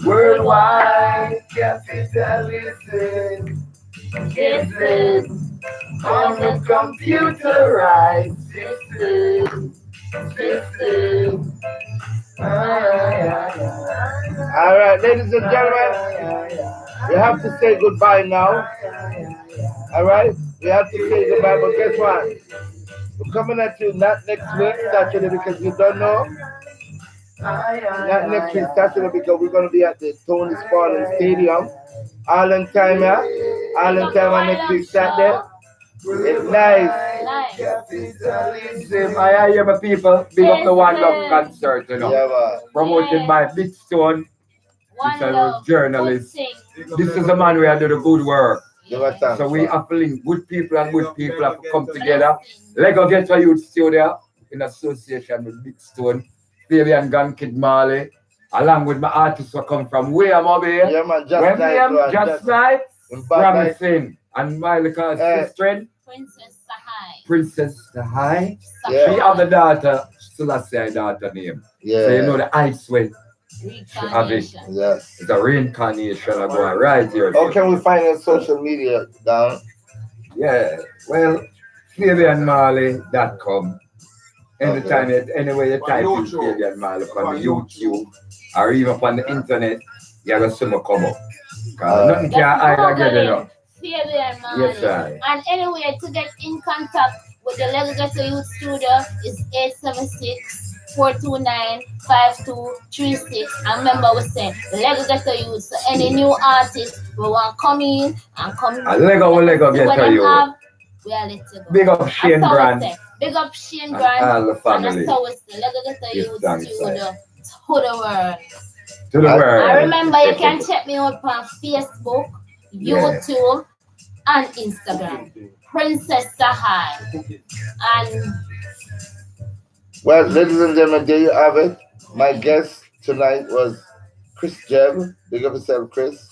Worldwide capitalism. It's on the computerized system. All right, ladies and gentlemen, we have to say goodbye now. All right, we have to say goodbye, but guess what? We're coming at you not next week, Saturday, because you don't know. Not next week, Saturday, because we're going to be at the Tony Spartan Stadium. All time next week, Saturday. It's nice. Capitalism. I hear my people. Big up the One Love concert, you know. Yeah, promoted by Big Stone. He's a journalist. This is the man who do the good work. So we have to link good people and good people have to come together. Lego Ghetto Youth Studio in association with Big Stone, Fabian Gun Kid Marley, along with my artists who come from where Mobby. Yeah, man, Just Snipes, Promising, and my little sister, Princess Sahai. She have the daughter, Selassie daughter name. Yeah. So you know the ice way. Yes. It's a reincarnation of going right here. How can we find on social media, down? Yeah. Well, FabianMarley.com. Anytime, anyway, you type in Fabian Marley on YouTube or even on the internet, you're going to see me come up. Nothing can hide again, you know. Fabian Marley. Yes, sir. And anyway, to get in contact with the Lego Ghetto Youth Studio is 876-429-5236. And remember, we say Lego Ghetto Youth. So any new artist we want come in and come in. Lego Ghetto Youth. We are let you go. Big up Shane Brand. Big up Shane Brand. And all the family. And that's how it's the Lego Ghetto Youth Studio to the world. To the world. And remember, you can check me out on Facebook, YouTube, and Instagram. Princess Sahai. And well, ladies and gentlemen, there you have it. My guest tonight was Chris Jeb. Big up yourself, Chris.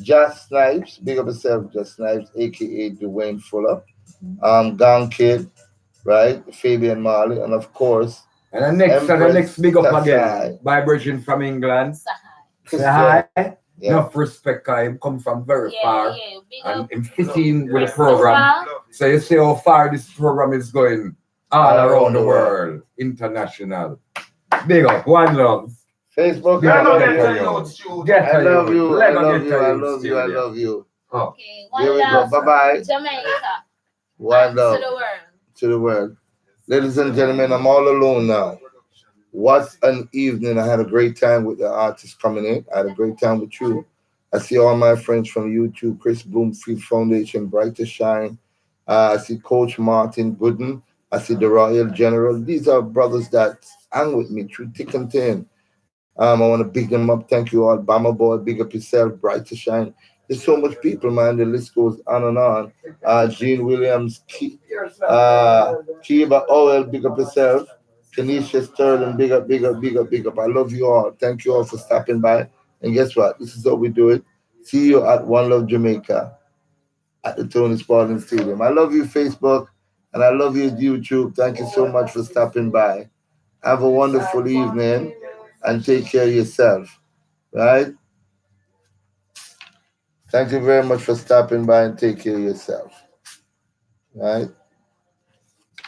Jah Snipes. Big up yourself, Jah Snipes, aka Dwayne Fuller. Gang Kid, right? Fabian Marley, and of course. And the next big up again. Vibration from England. Sahai. Enough respect, I come from very far. And I'm fitting with the program. So you see how far this program is going all around the world. International. Big up, one love. Facebook, I love you. I love you. okay, Here we go. Bye-bye. Jamaica. One love. To the world. To the world. Ladies and gentlemen, I'm all alone now. What an evening. I had a great time with the artists coming in. I had a great time with you. I see all my friends from YouTube, Chris Bloomfield Foundation, Bright to Shine. I see Coach Martin Gooden. I see the Royal General. These are brothers that hang with me through thick and thin. I want to big them up. Thank you all. Bama Boy, big up yourself. Bright to Shine. There's so much people, man. The list goes on and on. Gene Williams, Kiba Owell, big up yourself. Kenesha Sterling, big up, big up, big up, big up. I love you all. Thank you all for stopping by. And guess what? This is how we do it. See you at One Love Jamaica at the Tony Spalding Stadium. I love you, Facebook, and I love you, YouTube. Thank you so much for stopping by. Have a wonderful evening and take care of yourself. Right? Thank you very much for stopping by and take care of yourself. Right?